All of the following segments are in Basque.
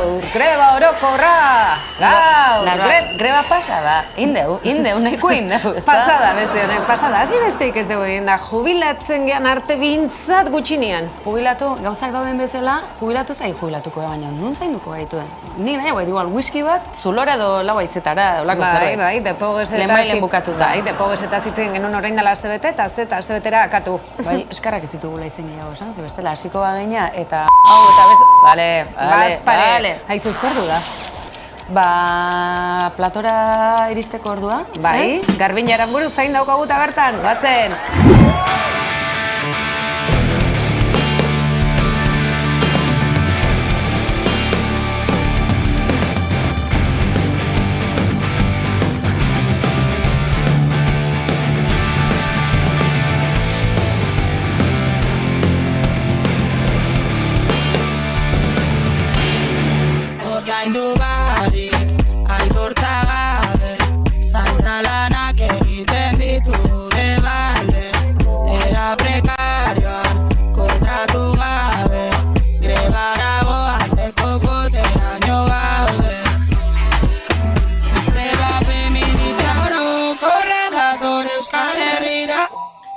Gaur, greba orokorra! Gaur, greba pasada, indeu, nahiko indeu, ez da? Pasada, beste honek, pasada. Hasi besteik ez dugu egin da, jubilatzen gehan arte bintzat gutxinean. Jubilatu, gauzak dauden bezala, jubilatu zain jubilatuko da, baina nun zainduko gaituen. Nik nahi hau, igual, whisky bat, zulora edo lau aizetara, olako zerbait. Bai, depogez bukatuta. Bai, depogez eta zitzen genuen orain dela aste bete, eta aste betera akatu. Bai, eskarrak ez ditugula izen gehiago esan, ze bestela hasiko bagina, eta hau eta bez... Bale. Haizu zer du da? Ba, platora iristeko ordua. Bai, Garbin Aranburu zain daukaguta bertan, goazen!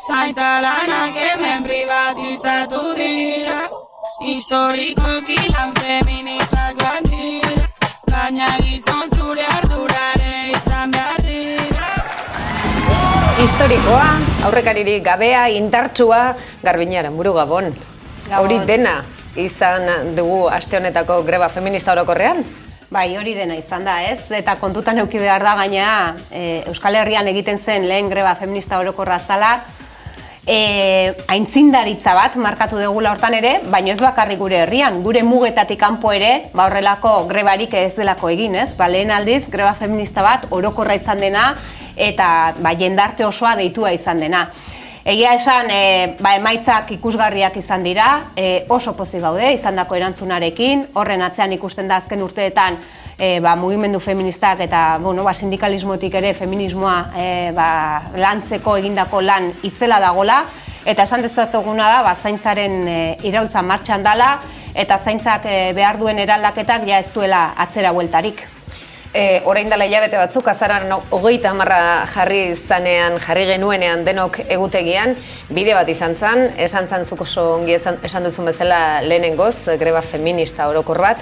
Zaintalanak hemen privatizatu dira, historikoki lan feministak joan dira, baina gizon zure ardurare izan behar dira. Historikoa, aurrekaririk gabea, indartsua, Garbin Aranburu Gabon. Hori dena izan dugu aste honetako greba feminista orokorrean? Bai, hori dena izan da, ez? Eta kontutan eduki behar da gainea, Euskal Herrian egiten zen lehen greba feminista orokorra zala, aintzindaritza bat markatu dugula hortan ere, baina ez bakarrik gure herrian, gure mugetatik kanpo ere, horrelako grebarik ez delako egin, ez? Lehen aldiz, greba feminista bat orokorra izan dena, eta jendarte osoa deitua izan dena. Egia esan, emaitzak ikusgarriak izan dira, oso pozik gaude izandako erantzunarekin, horren atzean ikusten da azken urteetan mugimendu feministak eta sindikalismotik ere feminismoa lantzeko egindako lan itzela dagola, eta esan dezakeguna da zaintzaren iraultza martxan dela, eta zaintzak behar duen eraldaketak ja ez duela atzera bueltarik. Orain dela hilabete batzuk, azaroaren 30 jarri genuenean denok egutegian, bide bat izan zen, esan zuk oso ongi esan duzun bezala lehenengoz, greba feminista orokor bat,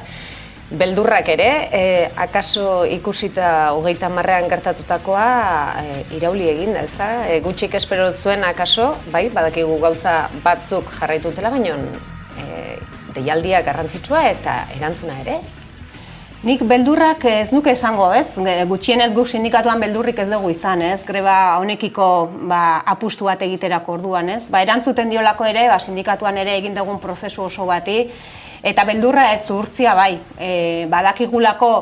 beldurrak ere, akaso ikusita 30 gertatutakoa irauli egin, ez da? Gutxik espero zuen akaso, bai, badakigu gauza batzuk jarraitutela, baina deialdia garrantzitsua eta erantzuna ere. Nik beldurrak ez nuke esango, ez? Gutxienez guk sindikatuan beldurrik ez dugu izan, ez? Greba honekiko apustu bat egiterako orduan, ez? Erantzuten diolako ere, sindikatuan ere egin dugun prozesu oso bati, eta beldurra ez zuhurtzia bai, badakigulako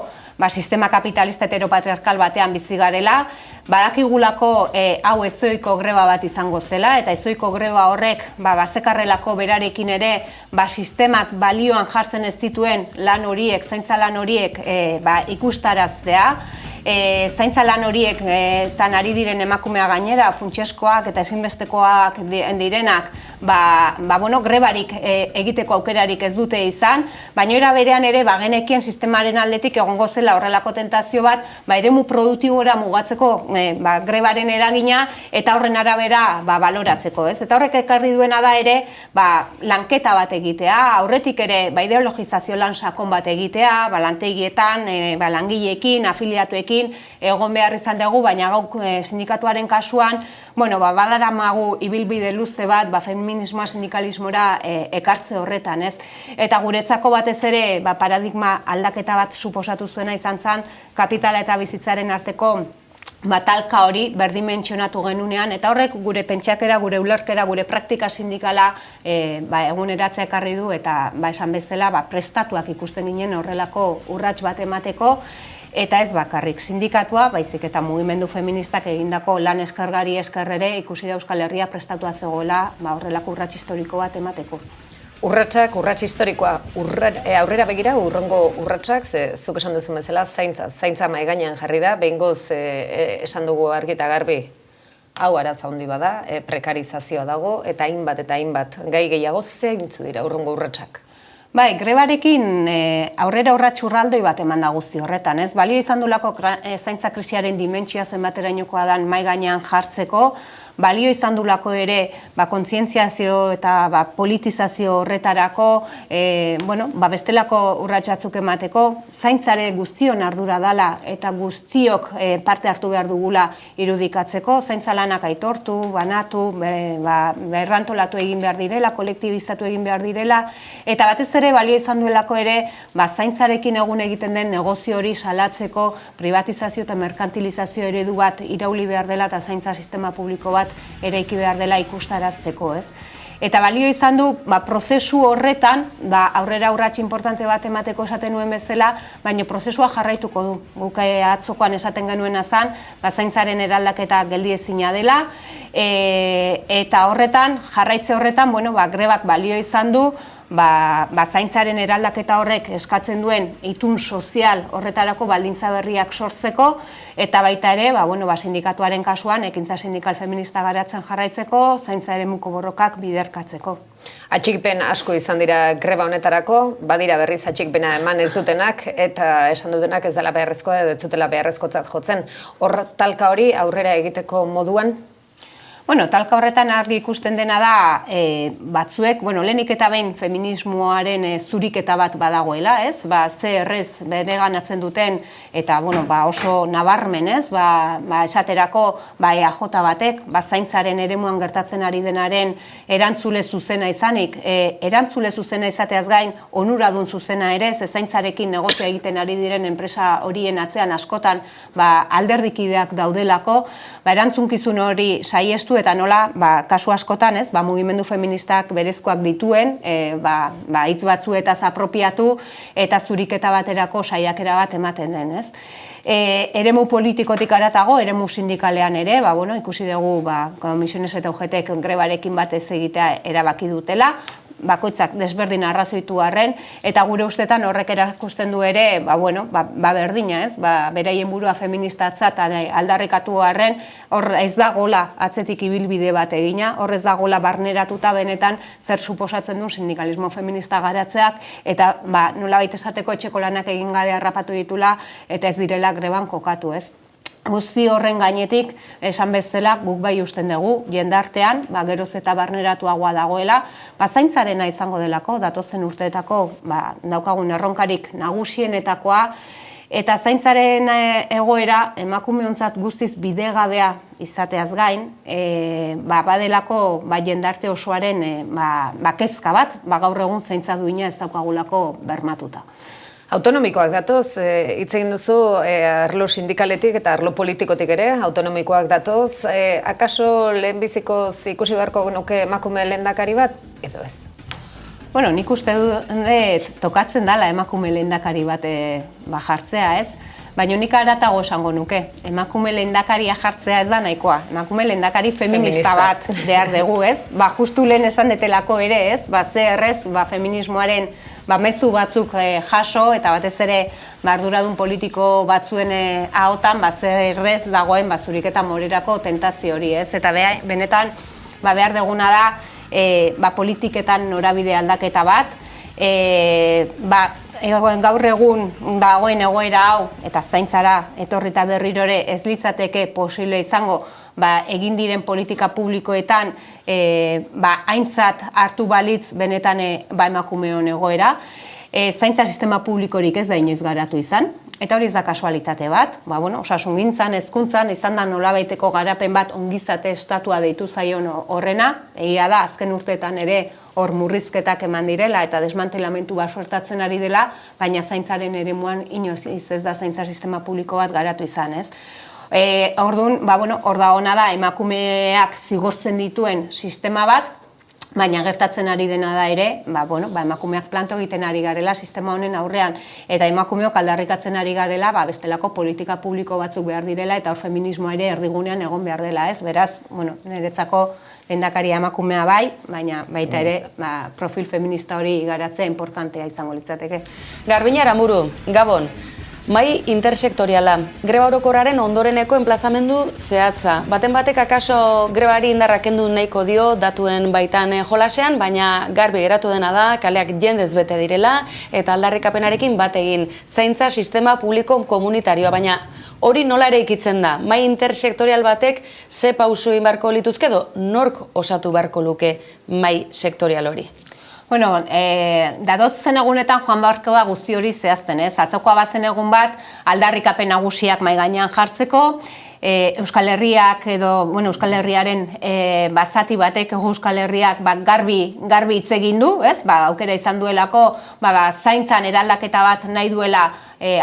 sistema kapitalista heteropatriarkal batean bizi garela, badakigulako hau ezoiko greba bat izango zela, eta ezoiko greba horrek bazekarrelako berarekin ere sistemak balioan jartzen ez dituen lan horiek, zaintza lan horiek ikustaraztea, zaintza lan horiek tan ari diren emakumea gainera, funtsezkoak eta ezinbestekoak direnak, grebarik egiteko aukerarik ez dute izan, baina era berean ere genekien sistemaren aldetik egongo zela horrelako tentazio bat, eremu produktibora mugatzeko grebaren eragina eta horren arabera baloratzeko, ez? Eta horrek ekarri duena da ere, lanketa bat egitea, aurretik ere ideologizazio lan sakon bat egitea, lantegietan, langileekin, afiliatuekin, egon behar izan dugu, baina gauk sindikatuaren kasuan, badaramagu ibilbide luze bat, feminismoa sindikalismora ekartze horretan, ez? Eta guretzako batez ere, paradigma aldaketa bat suposatu zuena izan zen, kapitala eta bizitzaren arteko talka hori berdimentsionatu genunean, eta horrek gure pentsakera, gure ulerkera, gure praktika sindikala eguneratzea ekarri du, eta esan bezala prestatuak ikusten ginen horrelako urrats bat emateko, eta ez bakarrik sindikatua, baizik eta mugimendu feministak egindako lan eskargari eskerrere ikusi da Euskal Herria prestatua zegoela horrelako urrats historiko bat emateko. Urratsak, urrats historikoa, aurrera begira, urrongo urratsak, zuk esan duzu bezala, zaintza mahai gainean jarri da, behingoz esan dugu argi eta garbi, hau arazo handi bada, prekarizazioa dago, eta hainbat gai gehiago zeintzu dira urrongo urratsak. Bai, grebarekin aurrera urrats urraldoi bat eman da guzti horretan, ez? Balio izan dulako zaintza krisiaren dimentsioa zenbaterainokoa dan mahai gainean jartzeko, balio izan dulako ere kontzientziazio eta politizazio horretarako, bestelako urrats batzuk emateko, zaintzare guztion ardura dala eta guztiok parte hartu behar dugula irudikatzeko, zaintza lanak aitortu, banatu, errantolatu egin behar direla, kolektibizatu egin behar direla, eta batez ere balio izan duelako ere zaintzarekin egun egiten den negozio hori salatzeko privatizazio eta merkantilizazio eredu bat irauli behar dela eta zaintza sistema publiko bat eraiki behar dela ikustarazteko, ez? Eta balio izan du, prozesu horretan, aurrera urrats importante bat emateko esaten nuen bezala, baina prozesua jarraituko du. Guk atzokoan esaten genuena zan, zaintzaren eraldaketa geldiezina dela, eta horretan, jarraitze horretan, grebak balio izan du, zaintzaren eraldaketa horrek eskatzen duen itun sozial horretarako baldintza berriak sortzeko, eta baita ere, sindikatuaren kasuan, ekintza sindikal feminista garatzen jarraitzeko, zaintza eremuko borrokak biderkatzeko. Atxikipen asko izan dira greba honetarako, badira berriz atxikipena eman ez dutenak, eta esan dutenak ez dela beharrezkoa edo ez dutela beharrezkotzat jotzen. Hor talka hori aurrera egiteko moduan? Talka horretan argi ikusten dena da batzuek, lehenik eta behin feminismoaren zuriketa bat badagoela, ez? Ze errez bereganatzen duten eta oso nabarmen, ez? Esaterako EAJ batek, zaintzaren eremuan gertatzen ari denaren erantzule zuzena izanik, erantzule zuzena izateaz gain onuradun zuzena ere, ze zaintzarekin negozio egiten ari diren enpresa horien atzean askotan alderdikideak daudelako, erantzunkizun hori saiestu eta nola, kasu askotan, ez, mugimendu feministak berezkoak dituen, hitz batzuetaz apropiatu eta zuriketa baterako saiakera bat ematen den, ez. Eremu politikotik aratago, eremu sindikalean ere, ikusi dugu Komisiones eta UGTek grebarekin batez egitea erabaki dutela, bakoitzak desberdin arrazoitu arren, eta gure ustetan horrek erakusten du ere, berdina, ez, beraien burua feministatzat aldarrikatu arren, hor ez dagoela atzetik ibilbide bat egina, hor ez dagoela barneratuta benetan zer suposatzen duen sindikalismo feminista garatzeak, eta nolabait esateko etxeko lanak egin gabe harrapatu ditula, eta ez direla greban kokatu, ez. Guzti horren gainetik, esan bezala, guk bai usten dugu, jendartean, geroz eta barneratuagoa dagoela, zaintzarena izango delako, datozen urteetako, daukagun erronkarik nagusienetakoa, eta zaintzaren egoera, emakumeontzat guztiz bidegabea izateaz gain, badelako jendarte osoaren kezka bat, gaur egun zaintza duina ez daukagulako bermatuta. Autonomikoak datoz, hitz egin duzu arlo sindikaletik eta arlo politikotik ere, autonomikoak datoz, akaso lehenbizikoz ikusi beharko genuke emakume lehendakari bat, edo ez? Nik uste dut tokatzen dela emakume lehendakari bat jartzea, ez? Baina nik aratago esango nuke, emakume lehendakaria jartzea ez da nahikoa, emakume lehendakari feminista bat behar dugu, ez? Justu lehen esan detelako ere, ez? Ze errez, feminismoaren mezu batzuk jaso eta batez ere arduradun politiko batzuen ahotan ze errez dagoen zuriketa morerako tentazio hori, ez? Eta benetan behar duguna da politiketan norabide aldaketa bat, gaur egun dagoen egoera hau eta zaintzara etorrita berrirore ez litzateke posible izango egin diren politika publikoetan aintzat hartu balitz benetan emakumeon egoera. Zaintza sistema publikorik ez da inoiz garatu izan, eta hori ez da kasualitate bat, osasungintzan, hezkuntzan, izan da nolabaiteko garapen bat ongizate estatua deitu zaion horrena, egia da, azken urteetan ere hor murrizketak eman direla eta desmantelamentu bat suertatzen ari dela, baina zaintzaren eremuan inoiz ez da zaintza sistema publiko bat garatu izan, ez? Orduan, hor da ona da emakumeak zigortzen dituen sistema bat, baina gertatzen ari dena da ere, emakumeak planto egiten ari garela sistema honen aurrean, eta emakumeok aldarrikatzen ari garela, bestelako politika publiko batzuk behar direla, eta hor feminismoa ere erdigunean egon behar dela, ez? Beraz, niretzako lehendakaria emakumea bai, baina baita ere, profil feminista hori garatzea importantea izango litzateke. Garbiñe Aramuru, Gabon. Mai intersektoriala, greba orokorraren ondoreneko enplazamendu zehatza. Baten batek akaso grebari indarra kendu nahiko dio datuen baitan jolasean, baina garbi geratu dena da, kaleak jendez bete direla, eta aldarrikapenarekin bat egin zaintza sistema publiko komunitarioa, baina hori nola ere ikitzen da? Mai intersektorial batek ze pausu egin beharko lituzke edo nork osatu beharko luke mai sektorial hori? Bueno, datozen egunetan joan beharko da guzti hori zehazten, ez? Atzokoa bazen egun bat aldarrikapen nagusiak mahai gainean jartzeko, Euskal Herriak edo, Euskal Herriaren zati batek Euskal Herriak garbi hitz egin du, ez? Aukera izan duelako, zaintzan eraldaketa bat nahi duela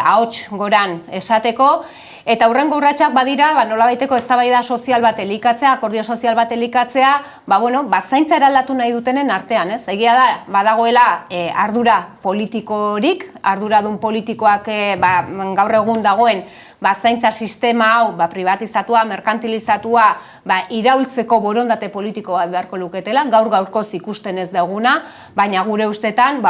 ahots goran esateko, eta hurrengo urratsak badira, nolabaiteko eztabaida sozial bat elikatzea, akordio sozial bat elikatzea, zaintza eraldatu nahi dutenen artean, ez? Egia da, badagoela ardura politikorik, arduradun politikoak gaur egun dagoen zaintza sistema hau privatizatua, merkantilizatua, iraultzeko borondate politiko bat beharko luketela, gaur-gaurkoz ikusten ez duguna, baina gure ustetan,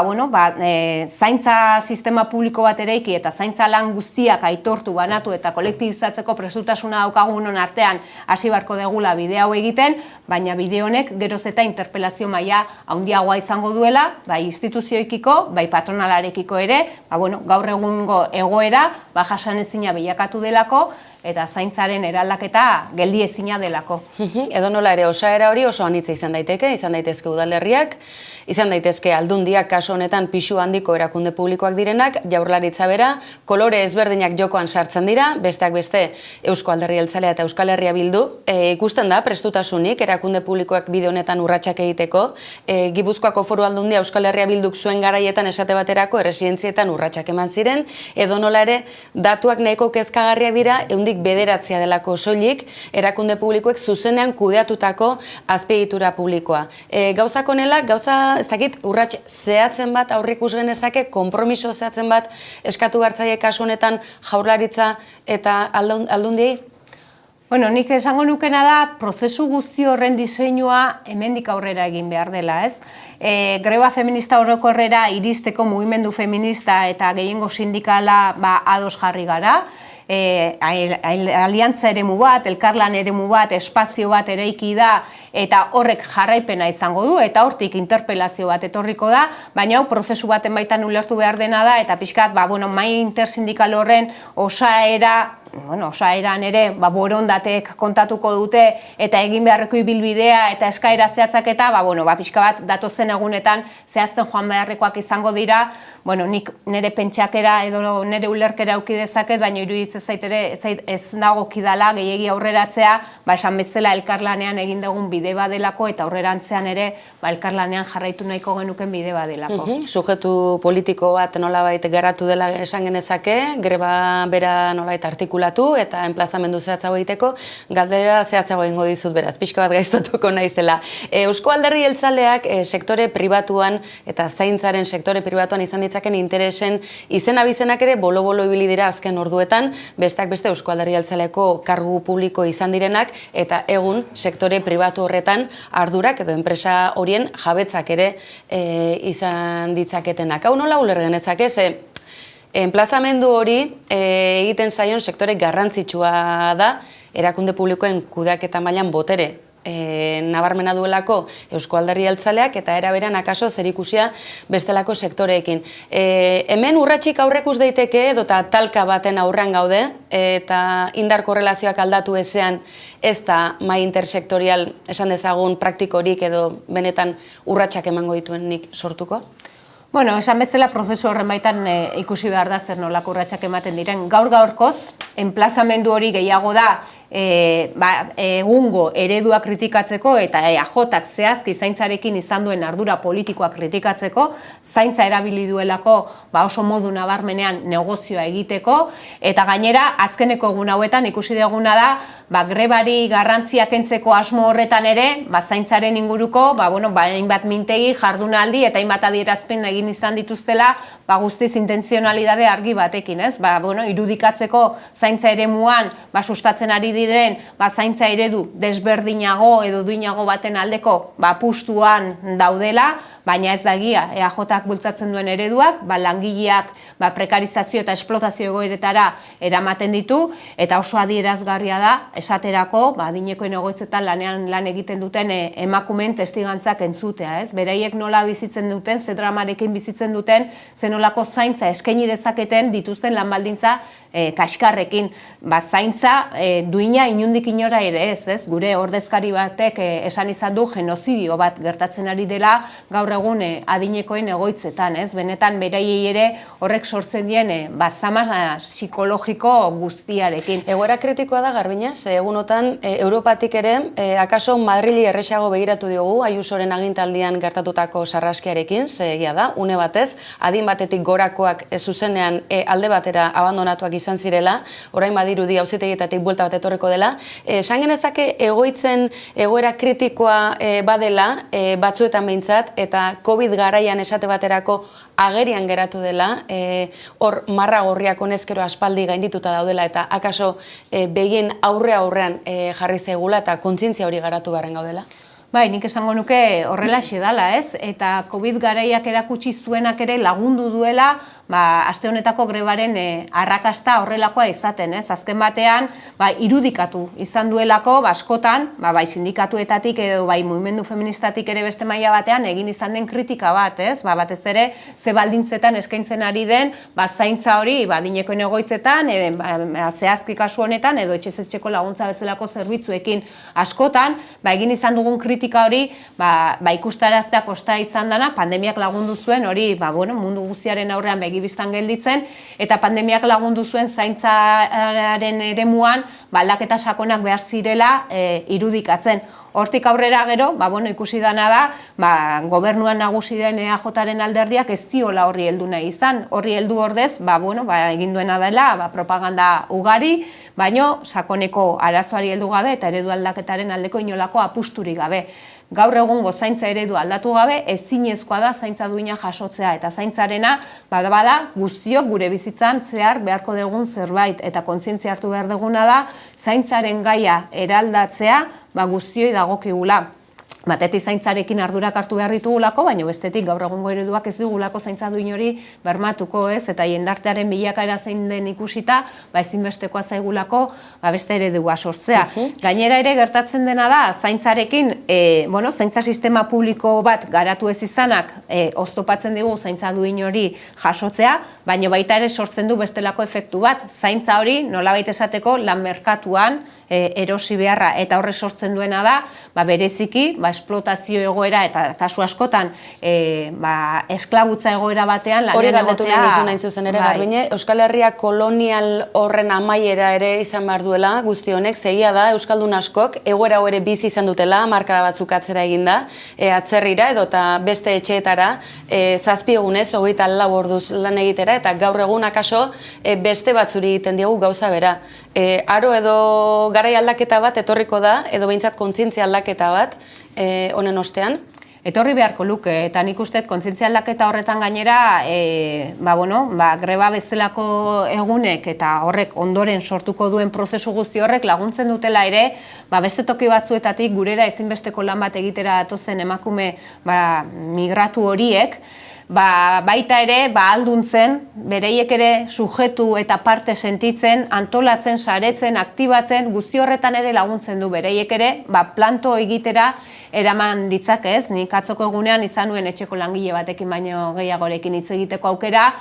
zaintza sistema publiko bat eraiki eta zaintza lan guztiak aitortu, banatu eta kolektibizatzeko prestutasuna daukagunon artean hasi beharko degula bide hau egiten, baina bide honek geroz eta interpelazio maila handiagoa izango duela, bai instituzioekiko, bai patronalarekiko ere, gaur egungo egoera, jasanezina bilakatu delako, eta zaintzaren eraldaketa geldiezina delako. Edo nola ere, osaera hori oso anitza izan daitezke udalerriak, izan daitezke aldundiak kasu honetan pisu handiko erakunde publikoak direnak, Jaurlaritza bera, kolore ezberdinak jokoan sartzen dira, besteak beste Eusko Alderdi Jeltzalea eta Euskal Herria Bildu, ikusten da prestutasunik erakunde publikoak bide honetan urratsak egiteko, Gipuzkoako Foru Aldundia Euskal Herria Bilduk zuen garaietan esate baterako erresidentzietan urratsak eman ziren, edo nola ere datuak nahiko kezkagarriak dira, bederatzea delako soilik, erakunde publikoek zuzenean kudeatutako azpiegitura publikoa. Gauzak honela, ez dakit, urrats zehatzen bat aurrikus genezake, konpromiso zehatzen bat eskatu hartzaile kasu honetan Jaurlaritza eta Aldundiei? Nik esango nukena da, prozesu guzti horren diseinua hemendik aurrera egin behar dela, ez? Greba feminista orokorrera iristeko mugimendu feminista eta gehiengo sindikala ados jarri gara, aliantza eremu bat, elkarlan eremu bat, espazio bat eraiki da, eta horrek jarraipena izango du, eta hortik interpelazio bat etorriko da, baina hau prozesu baten baitan ulertu behar dena da, eta pixkat, mai intersindikal horren osaeran ere borondatek kontatuko dute, eta egin beharreko ibilbidea, eta eskaera zehatzak eta, pixka bat datozen egunetan zehazten joan beharrekoak izango dira, nik nire pentsakera edo nire ulerkera auki dezaket, baina iruditzen zait ere ez dagokidala gehiegi aurreratzea, esan bezala elkarlanean egin dugun bide badelako eta aurrerantzean ere elkarlanean jarraitu nahiko genuken bide badelako. Sujetu politiko bat nolabait garatu dela esan genezake, greba bera nolabait artikulatu eta enplazamendu zehatzago egiteko, galdera zehatzago egingo dizut beraz, pixka bat gaiztotuko naizela. Eusko Alderdi Jeltzaleak sektore pribatuan eta zaintzaren sektore pribatuan izan ditzaken interesen izena-bizenak ere bolo-bolo ibili dira azken orduetan, besteak beste Eusko Alderdi Jeltzaleako kargu publiko izan direnak eta egun sektore pribatu horretan ardurak edo enpresa horien jabetzak ere izan ditzaketenak. Hau nola uler genezake, ze enplazamendu hori egiten zaion sektore garrantzitsua da erakunde publikoen kudeaketa mailan botere nabarmena duelako Eusko Alderdi Jeltzaleak eta era berean akaso zerikusia bestelako sektoreekin. Hemen urratsik aurrekus daiteke edota talka baten aurrean gaude eta indar korrelazioak aldatu ezean ez da mahai intersektorial esan dezagun praktikorik edo benetan urratsak emango dituenik sortuko? Esan bezala prozesu horren baitan ikusi behar da zer nolako urratsak ematen diren. Gaur-gaurkoz, enplazamendu hori gehiago da egungo eredua kritikatzeko eta EAJak zehazki zaintzarekin izan duen ardura politikoa kritikatzeko, zaintza erabili duelako oso modu nabarmenean negozioa egiteko, eta gainera azkeneko egun hauetan ikusi duguna da grebari garrantzia kentzeko asmo horretan ere, zaintzaren inguruko, hainbat mintegi, jardunaldi eta hainbat adierazpen egin izan dituztela, guztiz intentzionalidade argi batekin, ez? Irudikatzeko zaintza eremuan sustatzen ari diren zaintza eredu desberdinago edo duinago baten aldeko apustuan daudela, baina ez da egia, EAJak bultzatzen duen ereduak, langileak prekarizazio eta esplotazio egoeretara eramaten ditu, eta oso adierazgarria da, esaterako, adinekoen egoitzetan lan egiten duten emakumeen testigantzak entzutea, ez? Beraiek nola bizitzen duten, ze dramarekin bizitzen duten, ze nolako zaintza eskaini dezaketen dituzten lan baldintza kaskarrekin. Zaintza duina inundik inora ere ez? Gure ordezkari batek esan izan du genozidio bat gertatzen ari dela gaur egun adinekoen egoitzetan, ez? Benetan beraiei ere horrek sortzen dien zama psikologiko guztiarekin. Egoera kritikoa da, Garbinez, egunotan Europatik ere, akaso Madrili erresago begiratu diogu, Ayusoren agintaldian gertatutako sarraskiarekin, ze egia da, une batez, adin batetik gorakoak zuzenean alde batera abandonatuak izan zirela, orain badirudi auzitegietatik buelta bat etorreko dela. Esan genezake egoitzen egoera kritikoa badela, batzuetan behintzat, eta COVID garaian esate baterako agerian geratu dela, hor marra gorriak honezkero aspaldi gaindituta daudela, eta akaso begien aurrean jarri zegula eta kontzientzia hori garatu beharren gaudela? Bai, nik esango nuke horrela dela, ez? Eta COVID garaiak erakutsi zuenak ere lagundu duela, aste honetako grebaren arrakasta horrelakoa izaten, ez? Azken batean, irudikatu izan duelako, askotan, bai sindikatuetatik edo bai mugimendu feministatik ere beste maila batean egin izan den kritika bat, ez? Batez ere, ze baldintzetan eskaintzen ari den, zaintza hori, adinekoen egoitzetan, zehazki kasu honetan, edo etxez etxeko laguntza bezalako zerbitzuekin askotan, egin izan dugun kritika hori, ikustaraztea kosta izan dana, pandemiak lagundu zuen hori, mundu guztiaren aurrean begibistan gelditzen, eta pandemiak lagundu zuen zaintzaren eremuan, aldaketa sakonak behar zirela irudikatzen. Hortik aurrera gero, ikusi dana da, gobernuan nagusi den EAJaren alderdiak ez diola horri heldu nahi izan. Horri heldu ordez, egin duena dela, propaganda ugari, baino sakoneko arazoari heldu gabe eta eredu aldaketaren aldeko inolako apusturik gabe. Gaur egungo zaintza eredu aldatu gabe, ezinezkoa da zaintza duina jasotzea, eta zaintzarena bada guztiok gure bizitzan zehar beharko dugun zerbait, eta kontzientzia hartu behar duguna da, zaintzaren gaia eraldatzea guztioi dagokigula. Batetik zaintzarekin ardurak hartu behar ditugulako, baina bestetik gaur egungo ereduak ez dugulako zaintza duin hori bermatuko, ez? Eta jendartearen bilakaera zein den ikusita, ezinbestekoa zaigulako beste eredua sortzea. Gainera ere gertatzen dena da, zaintzarekin, zaintza sistema publiko bat garatu ez izanak oztopatzen digu zaintza duin hori jasotzea, baina baita ere sortzen du bestelako efektu bat. Zaintza hori nolabait esateko lan merkatuan erosi beharra, eta horre sortzen duena da, bereziki, esplotazio egoera eta kasu askotan esklabutza egoera batean lanean egotea. Hori galdetu nahi nizun hain zuzen ere, Garbine, Euskal Herria kolonial horren amaiera ere izan behar duela, guzti honek, zegia da, Euskaldun askok, egoera hori bizi izan dutela, markada batzuk atzera eginda, atzerrira edo eta beste etxeetara, 7 egunez, 24 orduz lan egitera, eta gaur egun akaso beste batzuri egiten diogu gauza bera. Aro edo garai aldaketa bat etorriko da, edo behintzat kontzientzia aldaketa bat, honen ostean? Etorri beharko luke, eta nik uste kontzientzia aldaketa horretan gainera, greba bezalako egunek eta horrek ondoren sortuko duen prozesu guzti horrek laguntzen dutela ere, beste toki batzuetatik gurera ezinbesteko lan bat egitera datozen emakume migratu horiek, baita ere, alduntzen, bereiek ere sujetu eta parte sentitzen, antolatzen, saretzen, aktibatzen, guzti horretan ere laguntzen du bereiek ere, planto egitera eraman ditzak ez, nik atzoko egunean izan nuen etxeko langile batekin baino gehiagorekin hitz egiteko aukera,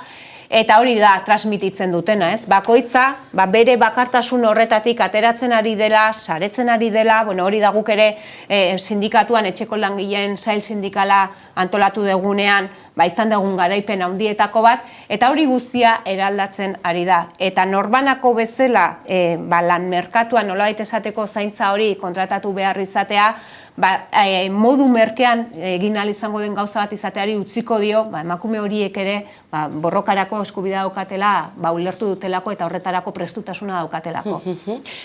eta hori da transmititzen dutena, ez? Bakoitza, bere bakartasun horretatik ateratzen ari dela, saretzen ari dela, hori da guk ere sindikatuan etxeko langileen sail sindikala antolatu dugunean, izan dugun garaipen handietako bat, eta hori guztia eraldatzen ari da. Eta norbanako bezala lan merkatuan nolabait esateko zaintza hori kontratatu behar izatea, modu merkean egin ahal izango den gauza bat izateari utziko dio, emakume horiek ere borrokarako eskubidea daukatela, ulertu dutelako eta horretarako prestutasuna daukatelako.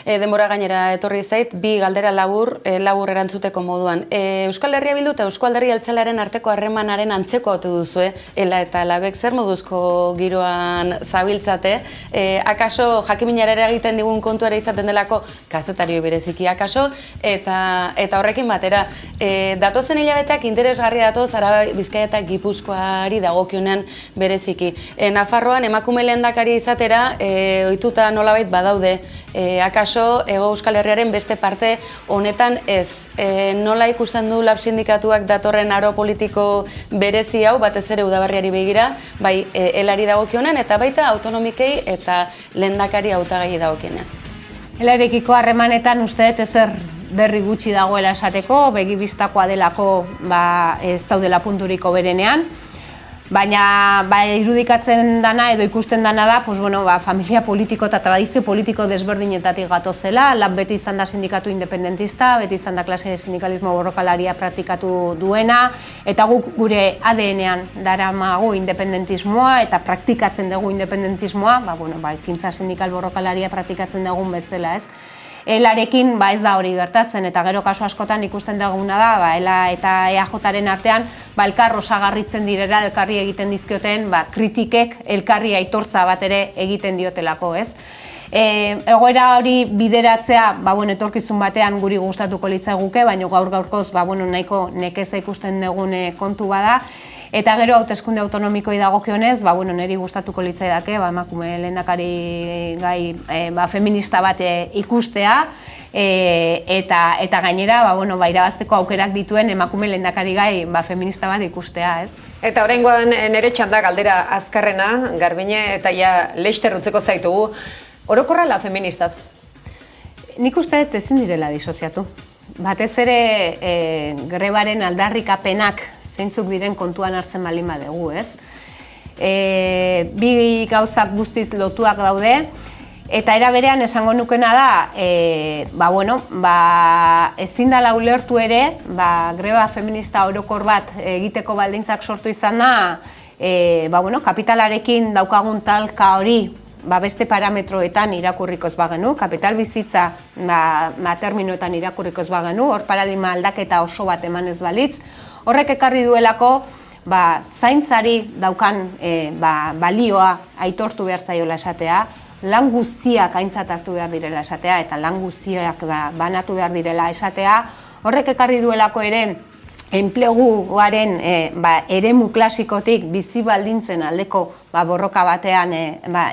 Denbora gainera etorri zait, bi galdera labur erantzuteko moduan. Euskal Herria Bildu eta Euzko Alderdi Jeltzalearen arteko harremanaren antzeko ote duzue, Ela eta Labek zer moduzko giroan zabiltzate, akaso jakiminara egiten digun kontuare izaten delako kazetario bereziki akaso, eta horrekin batera, datozen hilabeteak interesgarria datoz Araba, Bizkaia eta Gipuzkoari dagokionean bereziki. Nafarroan emakume lehendakari izatera, ohituta nolabait badaude, akaso Hego Euskal Herriaren beste parte honetan ez. Nola ikusten du Lab sindikatuak datorren aro politiko berezi hau, batez ere udaberriari begira, bai Elari dagokionean eta baita autonomikei eta lehendakari hautagai dagokionean. Elarekiko harremanetan uste dut ezer berri gutxi dagoela esateko, begibistakoa delako ez daudela punturiko berenean, baina irudikatzen dana edo ikusten dana da, familia politiko eta tradizio politiko desberdinetatik gatozela. Lab beti izan da sindikatu independentista, beti izan da klase sindikalismo borrokalaria praktikatu duena, eta guk gure ADN-ean daramagu independentismoa eta praktikatzen dugu independentismoa, ekintza sindikal borrokalaria praktikatzen dugun bezala, ez? Elarekin ez da hori gertatzen, eta gero kasu askotan ikusten duguna da, Ela eta EAJaren artean elkar osagarritzen direla, elkarri egiten dizkioten, kritikek elkarri aitortza bat ere egiten diotelako, ez? Egoera hori bideratzea, etorkizun batean guri gustatuko litzaiguke, baina gaur-gaurkoz, nahiko nekeza ikusten dugun kontu bada. Eta gero hauteskunde autonomikoi dagokionez, niri gustatuko litzaidake, emakume lehendakari gai feminista bat ikustea, eta gainera, irabazteko aukerak dituen emakume lehendakari gai feminista bat ikustea, ez? Eta oraingoan nere txanda galdera azkarrena, Garbine, eta ja leister utzeko zaitugu, orokorrela feminista? Nik uste dut ezin direla disoziatu. Batez ere grebaren aldarrikapenak zeintzuk diren kontuan hartzen baldin badugu, ez? Bi gauzak guztiz lotuak daude, eta era berean esango nukena da, ezin dela ulertu ere, greba feminista orokor bat egiteko baldintzak sortu izan da, kapitalarekin daukagun talka hori beste parametroetan irakurriko ez bagenu, kapital bizitza terminoetan irakurriko ez bagenu, hor paradigma aldaketa oso bat emanez balitz, horrek ekarri duelako zaintzari daukan balioa aitortu behar zaiola esatea, lan guztiak aintzat hartu behar direla esatea eta lan guztiak banatu behar direla esatea, horrek ekarri duelako ere enpleguaren eremu klasikotik bizi baldintzen aldeko borroka batean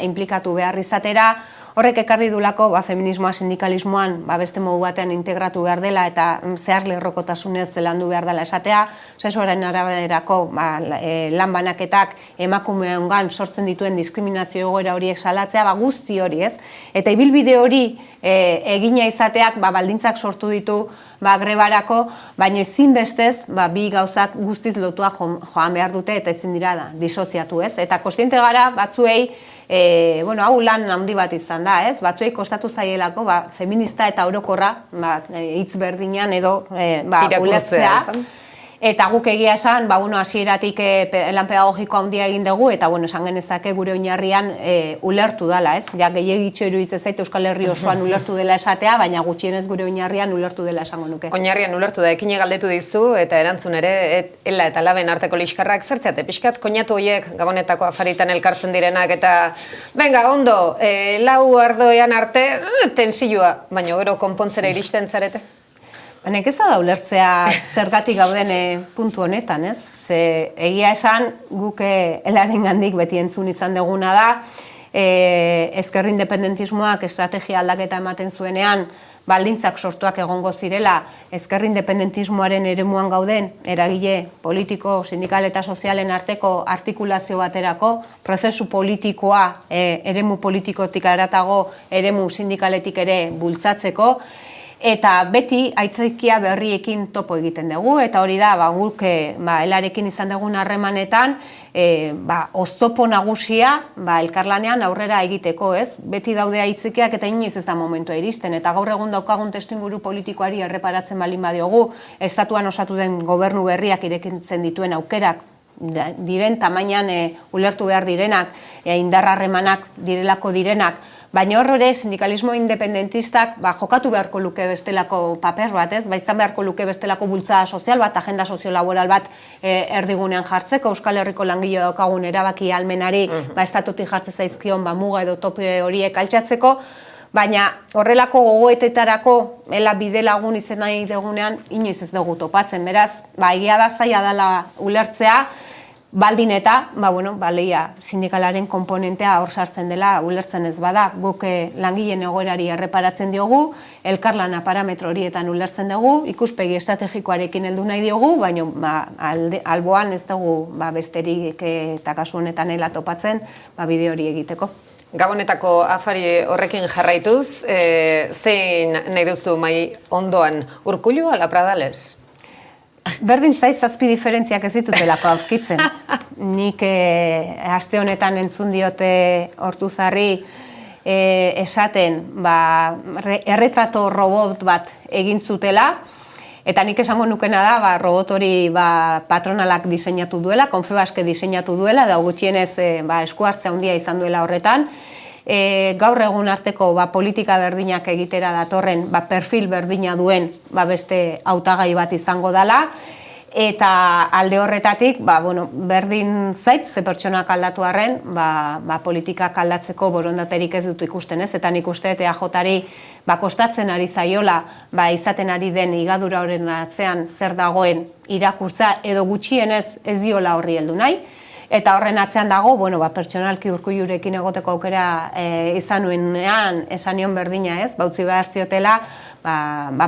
inplikatu behar izatera, horrek ekarri duelako feminismoa sindikalismoan beste modu batean integratu behar dela eta zehar lerrokotasunez zelandu behar dela esatea, sexuaren araberako lan banaketak emakumeongan sortzen dituen diskriminazio egoera horiek salatzea, guzti hori, ez? Eta ibilbide hori egina izateak baldintzak sortu ditu grebarako, baina ezinbestez bi gauzak guztiz lotua joan behar dute eta ezin dira disoziatu, ez? Eta kontziente gara batzuei, hau lan handi bat izan da, ez? Batzuei kostatu zaielako feminista eta orokorra hitz berdinean edo ulertzea. Eta guk egia esan, hasieratik lan pedagogiko handia egin dugu, eta esan genezake gure oinarrian ulertu dela, ez? Ja, gehiagitxo iruditzen zait Euskal Herri osoan ulertu dela esatea, baina gutxienez gure oinarrian ulertu dela esango nuke. Oinarrian ulertu da, ekine galdetu dizu, eta erantzun ere, Ela eta Laben arteko liskarrak zertzeate, pixkat, koinatu horiek Gabonetako afaritan elkartzen direnak, eta, venga, ondo, lau ardoean arte, tensioa, baina gero konpontzera iristen zarete? Baina ez da ulertzea zergatik gauden puntu honetan, ez? Ze egia esan guk Elaren gandik beti entzun izan duguna da, ezker independentismoak estrategia aldaketa ematen zuenean, baldintzak sortuak egongo zirela, ezker independentismoaren eremuan gauden, eragile politiko, sindikal eta sozialen arteko artikulazio baterako, prozesu politikoa eremu politikotik haratago eremu sindikaletik ere bultzatzeko, Eta beti aitzakia berriekin topo egiten dugu, eta hori da, guk Elarekin izan dugun harremanetan, oztopo nagusia elkarlanean aurrera egiteko, ez? Beti daude aitzakiak eta inoiz ez da momentua iristen, eta gaur egun daukagun testuinguru politikoari erreparatzen balin badiogu, estatuan osatu den gobernu berriak irekitzen dituen aukerak, diren tamainan ulertu behar direnak, indarrarremanak direlako direnak, baina hor ere sindikalismo independentistak jokatu beharko luke bestelako paper bat, ez? Izan beharko luke bestelako bultzada sozial bat, agenda soziolaboral bat erdigunean jartzeko, Euskal Herriko langile daukagun erabaki ahalmenari estatutik jartzen zaizkion muga edo tope horiek altxatzeko, baina horrelako gogoetetarako bidelagun izen nahi dugunean inoiz ez dugu topatzen, beraz, egia da zaila dela ulertzea, baldin eta, lehia sindikalaren komponentea hor sartzen dela ulertzen ez bada, guk langileen egoerari erreparatzen diogu, elkarlana parametro horietan ulertzen dugu, ikuspegi estrategikoarekin heldu nahi diogu, baina alboan ez dugu besterik eta kasu honetan topatzen bide hori egiteko. Gabonetako afari horrekin jarraituz, zein nahi duzu mai ondoan, Urkullu ala Pradales? Berdin zaiz zazpi diferentziak ez ditutelako aurkitzen. Nik aste honetan entzun diote Ortuzarri esaten erretrato robot bat egin zutela, eta nik esango nukena da robot hori patronalak diseinatu duela, Confebaske diseinatu duela, da gutxienez esku hartzea handia izan duela horretan. Gaur egun arteko politika berdinak egitera datorren perfil berdina duen beste hautagai bat izango dela, eta alde horretatik berdin zait ze pertsonak aldatu arren politikak aldatzeko borondaterik ez dut ikusten, ez? Eta nik uste EAJ-ari kostatzen ari zaiola izaten ari den higadura horren atzean zer dagoen irakurtza edo gutxienez ez diola horri heldu nahi. Eta horren atzean dago, pertsonalki Urkullurekin egoteko aukera izan nuenean, esan nion berdina ez, utzi behar ziotela,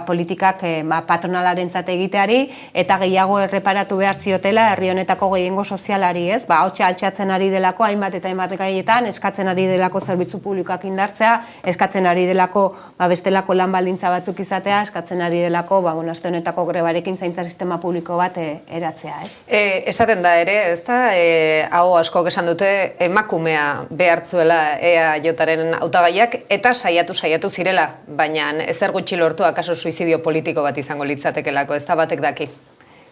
politikak patronalarentzat egiteari, eta gehiago erreparatu behar ziotela herri honetako gehiengo sozialari ez, hotxa altxatzen ari delako, hainbat eta hainbat gaietan, eskatzen ari delako zerbitzu publikoak indartzea, eskatzen ari delako bestelako lan baldintza batzuk izatea, eskatzen ari delako, aste honetako grebarekin zaintza sistema publiko bat eratzea ez. Esaten da ere, ez da, hau askok esan dute emakumea behartzuela EAJ-aren hautagaiak eta saiatu zirela, baina ezer gutxi lortu akaso suizidio politiko bat izango litzatekelako, ez da batek daki.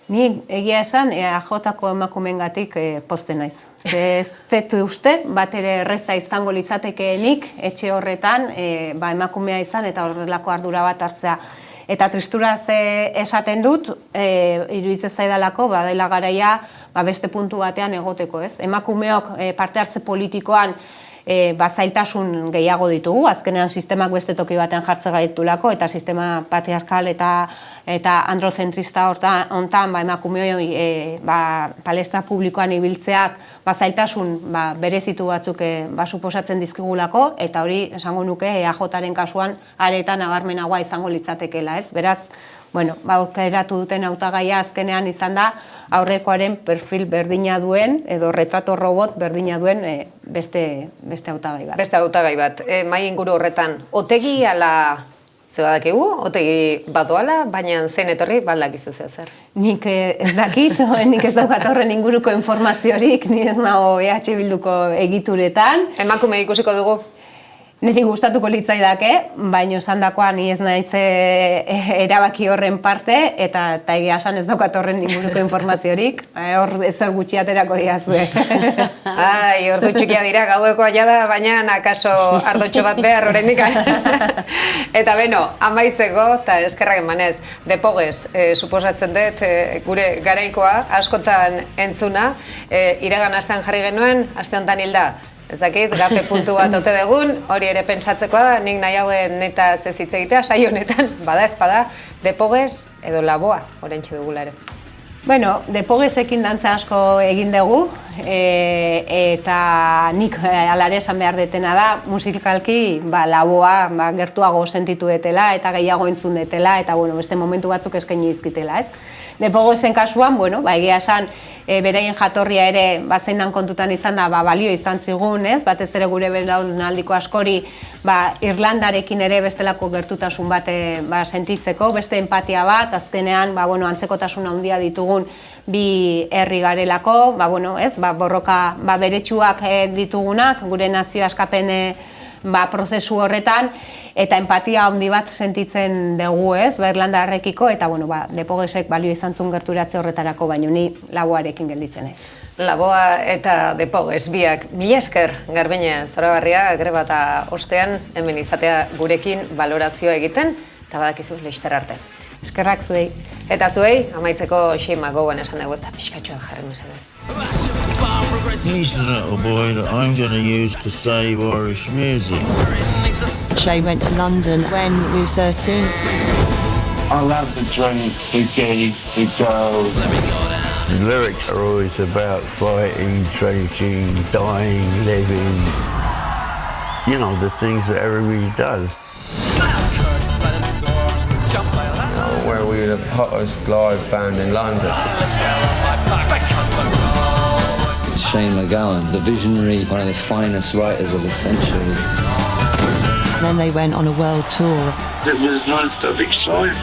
Ni egia esan EAJ-ko emakumeengatik pozten naiz. Ez uste, bat ere erreza izango litzatekeenik etxe horretan emakumea izan eta horrelako ardura bat hartzea. Eta tristuraz esaten dut, iruditzen zaidalako, dela garaia beste puntu batean egoteko, ez? Emakumeok parte hartze politikoan zailtasun gehiago ditugu, azkenean sistemak beste toki batean jartze gaitulako, eta sistema patriarkal eta androzentrista hontan emakumeoi palestra publikoan ibiltzeak zailtasun berezitu batzuk suposatzen dizkigulako, eta hori esango nuke EAJ-aren kasuan aretan nabarmenagoa izango litzatekeela, ez? Beraz, aurkeratu duten hautagaia azkenean izan da aurrekoaren perfil berdina duen edo retrato robot berdina duen beste hautagai bat. Beste hautagai bat. Mai inguru horretan, otegi ala zebadakigu, otegi badoala, baina zen etorri baldakizu zer. Nik ez dakit, nik ez daukat horren inguruko informaziorik, ni ez nago EH Bilduko egituretan. Emakume ikusiko dugu? Niri gustatuko litzaidake, baina esandakoa ni ez naiz erabaki horren parte, eta egia esan ez daukat horren inguruko informaziorik, hor ezer gutxi aterako diazue. Ordu txikia dira, gauekoa jada, baina akaso ardotxo bat behar horrendik. Eta amaitzeko, eta eskerrak emanez, Depoges, suposatzen dut, gure garaikoa, askotan entzuna, iragan astean jarri genuen, aste honetan hilda. Ez dakit, gafe puntu bat ote dugun, hori ere pentsatzekoa da, nik nahi hauen neta zezitze egitea, saio honetan, bada ezpada, Depoges edo Laboa, orentxe dugula ere. Depogesekin dantza asko egin dugu, eta nik alare esan behar detena da, musikalki Laboa gertuago sentitu detela, eta gehiago entzun detela, eta beste momentu batzuk eskaini izkitela, ez? Depogoesen kasuan, bueno, egia esan, beraien jatorria ere zein dan kontutan izan da, balio izan zigun, ez? Batez ere gure belaunaldiko askori, Irlandarekin ere bestelako gertutasun bat sentitzeko, beste empatia bat, azkenean, antzekotasun handia ditugun bi herri garelako, borroka beretsuak ditugunak, gure nazio askapen prozesu horretan, eta empatia handi bat sentitzen dugu, ez, Irlandarrekiko, eta Depogesek balio izan zuen gerturatze horretarako, baino ni Laboarekin gelditzen naiz. Laboa eta Depoges biak, mila esker Garbine Zorabarria, greba eta ostean, hemen izatea gurekin valorazioa egiten, eta badakizu laster arte. Eskerrak zuei. Eta zuei, amaitzeko Shane McGowan esan dugu, eta pixkatxoa jarri mesedez. He's the little boy that I'm going to use to save Irish music. Shane went to London when we were 13. I love the drink, the gay, the girls. The lyrics are always about fighting, drinking, dying, living. You know, the things that everybody does. Where we were the hottest live band in London. Shane McGowan, the visionary, one of the finest writers of the century. And then they went on a world tour. It was non-stop exciting.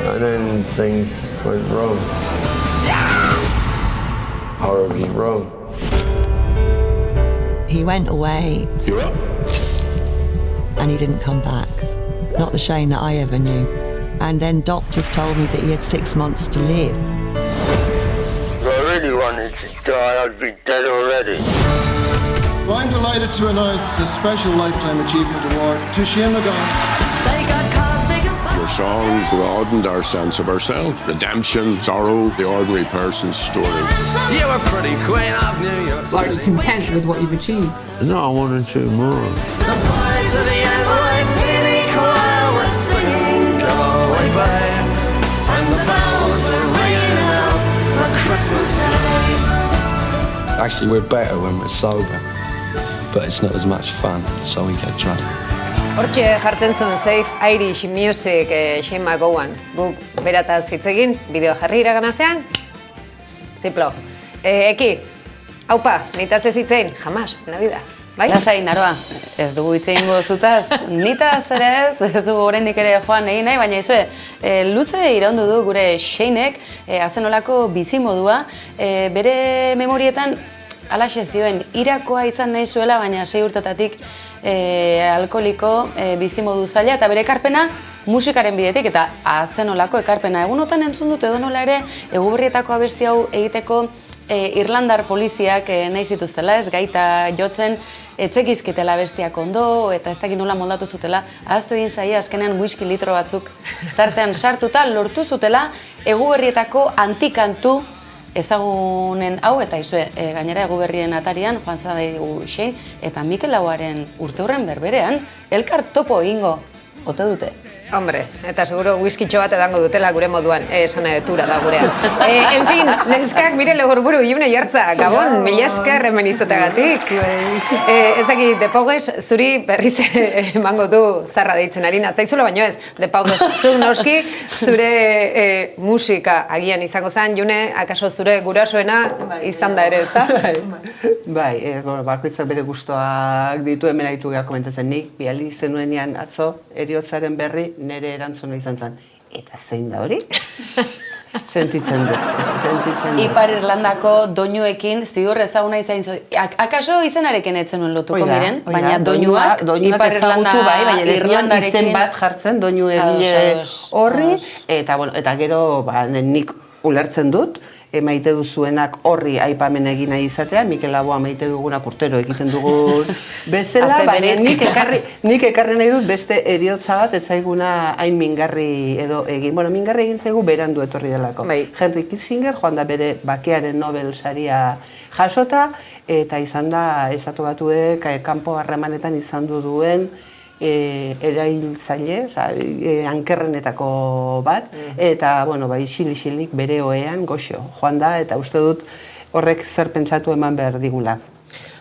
And then things went wrong. Horribly wrong. He went away. You're up. And he didn't come back. Not the Shane that I ever knew. And then doctors told me that he had 6 months to live. If I really wanted to die, I'd be dead already. Well, I'm delighted to announce the Special Lifetime Achievement Award to Shane McGowan. Your songs broadened our sense of ourselves. Redemption, sorrow, the ordinary person's story. You were pretty queen of New York. Are you content with what you've achieved? No, I want to do more. Actually, we're better when we're sober, but it's not as much fun, so we get drunk. Hortxe jartzen zuen Safe Irish Music Shane McGowan. Guk berataz hitz egin, bideo jarri iraganaztean, ziplo. Eki, haupa, nitaz ez hitzein, jamas, nabida. Bai? Lasai, naroa, ez dugu hitz egingo zutaz, nitaz ere ez dugu oraindik ere joan egin nahi, baina izue, luze iraundu du gure Shanek, azenolako bizimodua, bere memorietan alaxe zioen, irakoa izan nahi zuela, baina 6 urtetatik alkoholiko bizimodu zaila, eta bere ekarpena musikaren bidetik, eta azenolako ekarpena. Egunotan entzun dut edo nola ere, Eguberrietako abesti hau egiteko Irlandar poliziak nahi zituztela, ez gaita jotzen, etzekizkitela bestiak ondo, eta ez dakit nola moldatu zutela, ahaztu egin zaia azkenean whisky litro batzuk tartean sartuta, lortu zutela Eguberrietako antikantu ezagunen hau, eta izue, gainera Eguberrien atarian, joan zadaigu Shane, eta Mikel Lauaren urteurren berberean, elkar topo egingo ote dute. Hombre, eta seguro whiskitxo bat edango dutela gure moduan, esan edetura da gurean. En fin, neskak, mire legorburu, Iune Jartza, Gabon, mila esker hemen izateagatik. Ez daki, Depoges, zuri berriz emango du zarra deitzen ari natzaizulo, baino ez, Depoges, zuk noski, zure musika agian izango zen, Iune, akaso zure gurasoena izan da ere, ez da? Bai, bakoitzak bere gustoak ditu, hemen aritu geha komentatzen nik, biali zenuenean atzo, eriotzaren berri, nire erantzuna izan zen. Eta zein da hori? Sentitzen dut. Ipar Irlandako doinuekin ziur ezaguna izan zuen. Akaso izenarekin etzen nuen lotuko miren, baina doinuak Ipar Irlanda Irlandarekin izen bat jartzen doinu egile horri, eta gero nik ulertzen dut, maite duzuenak horri aipamen egin nahi izatea, Mikel Laboa maite dugunak urtero egiten dugun bezala, baina nik ekarri nahi dut beste eriotza bat, ez zaiguna hain mingarri edo egin. Bueno, mingarri egin zaigu berandu etorri delako. Henry Kissinger, joan da bere bakearen Nobel saria jasota, eta izan da, Estatu Batuek kanpo harremanetan izan duen erailtzaile, ankerrenetako bat, eta, isilik bere oean goxo joan da, eta uste dut horrek zer pentsatu eman behar digula.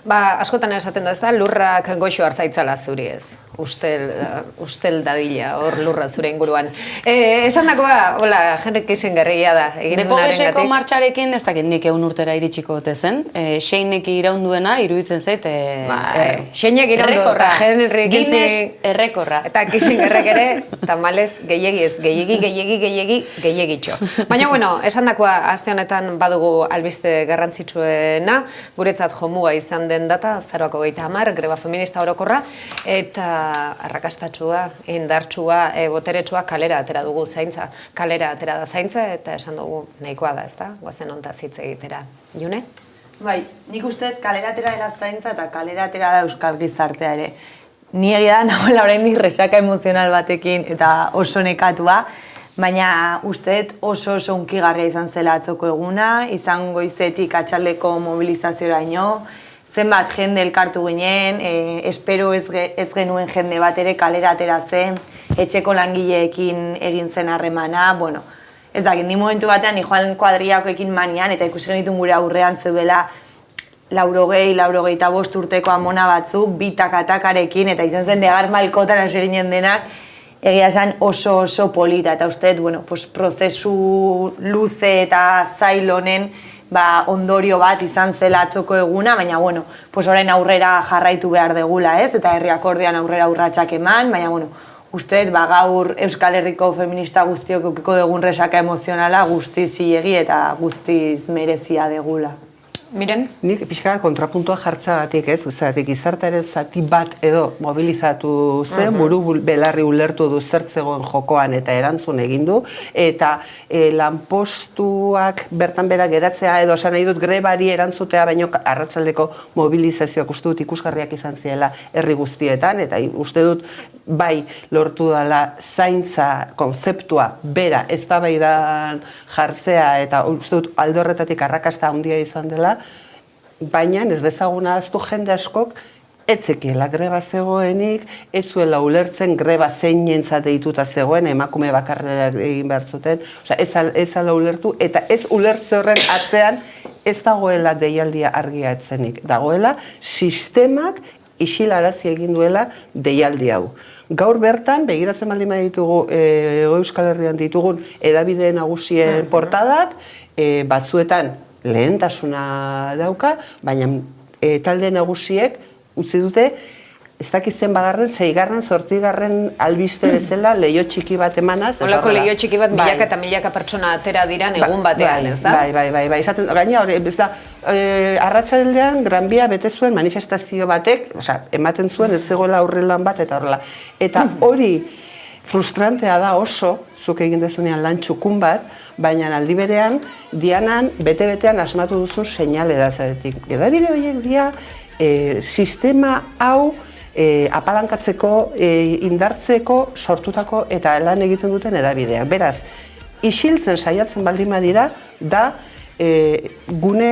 Askotan esaten da ez da, lurrak goxo hartzaitzala zuri ez. Ustel dadila, hor lurra zure inguruan. Esan dakoa, hola, Henrik Kissingerria da. Depogeseko martxarekin ez dakit nik 100 urtera iritsiko ote zen. Sheinek iraunduena, iruditzen zait. Sheinek iraundu eta Henrik Guinness errekorra. Eta Kissingerrek ere, tamalez, gehiegitxo. Baina, bueno, esan dakoa, aste honetan badugu albiste garrantzitsuena, guretzat jomuga izan den data, 0:30, greba feminista orokorra, eta arrakastatsua, indartsua, boteretsua kalera atera dugu zaintza. Kalera atera da zaintza eta esan dugu nahikoa da, ezta? Goazen hontaz hitz egitera. June? Bai, nik uste kalera atera dela zaintza eta kalera atera da euskal gizartea ere. Ni egia da nagoela oraindik resaka emozional batekin eta oso nekatua, baina usteet oso hunkigarria izan zela atzoko eguna, izan goizetik atxaldeko mobilizazioraino, zenbat jende elkartu ginen, espero ez genuen jende bat ere kalera atera zen, etxeko langileekin egin zen harremana, bueno, ez dakit, ni momentu batean ni joan kuadriakoekin manian, eta ikusi genitun gure aurrean zeudela 85 urteko amona batzuk, bitakatakarekin, eta izan zen negar malkotan hasi ginen denak, egia esan oso polita, eta usteet, bueno, prozesu luze eta zail honen, ondorio bat izan zela atzoko eguna, baina, bueno, orain aurrera jarraitu behar degula, ez? Eta herri akordean aurrera urratsak eman, baina, bueno, usteet, gaur Euskal Herriko feminista guztiok eukiko dugun resaka emozionala guztiz zilegi eta guztiz merezia degula. Miren? Nik pixka kontrapuntua jartzagatik, ez? Zeratik, izartaren zati bat edo mobilizatu zen, buru belarri ulertu du zertzegoen jokoan eta erantzun egin du, eta lanpostuak bertan bera geratzea edo esan nahi dut grebari erantzutea, baino arratsaldeko mobilizazioak uste dut ikusgarriak izan ziela herri guztietan, eta uste dut bai lortu dela zaintza konzeptua bera eztabaidan jartzea, eta uste dut alde horretatik arrakasta handia izan dela, baina ez dezaguna ahaztu jende askok ez zekiela greba zegoenik, ez zuela ulertzen greba zeinentzat deituta zegoen, emakume bakarra egin behar zuten, ez zala ulertu, eta ez ulertze horren atzean ez dagoela deialdia argia etzenik, dagoela sistemak isilarazi egin duela deialdi hau. Gaur bertan, begiratzen baldin baditugu Euskal Herrian ditugun hedabide nagusien portadak, batzuetan lehentasuna dauka, baina talde nagusiek utzi dute, ez dakizten bagarren, 6., 8. albiste bezala leio txiki bat emanaz. Olako leio txiki bat milaka eta milaka pertsona atera diran egun batean, ez da? Bai. Gaina hori, ez da, arratsaldean Gran Bia bete zuen manifestazio batek, ematen zuen ez zegoela aurrelan bat eta horrela. Eta hori frustrantea da oso, zuk egin dezunean lan txukun bat, baina aldi berean, dianan, bete-betean asmatu duzun seinale da zaretik. Hedabide horiek dira, sistema hau apalankatzeko, indartzeko, sortutako eta lan egiten duten hedabideak. Beraz, isiltzen saiatzen baldin badira, da gune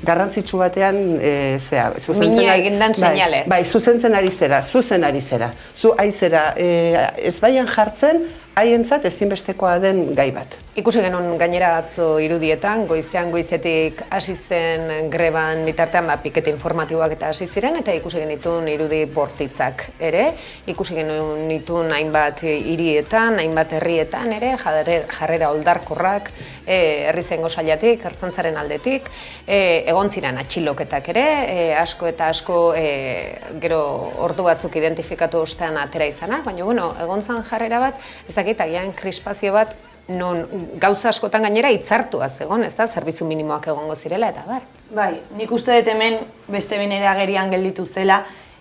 garrantzitsu batean mina egindan seinale. Bai, zuzen ari zera. Zu aizera ez baian jartzen, haientzat ezinbestekoa den gai bat. Ikusi genuen gainera atzo irudietan, goizetik hasi zen greban bitartean pikete informatiboak eta hasi ziren, eta ikusi genituen irudi bortitzak ere, ikusi genituen hainbat hirietan, hainbat herrietan ere, jarrera oldarkorrak, herri zengo sailatik, ertzaintzaren aldetik, egon ziren atxiloketak ere, asko eta asko gero ordu batzuk identifikatu ostean atera izanak, baina bueno, egon zan jarrera bat, agian krispazio bat non gauza askotan gainera hitzartuaz egon, ez da, zerbitzu minimoak egongo zirela eta bar. Bai, nik uste dut hemen beste behin ere agerian gelditu zela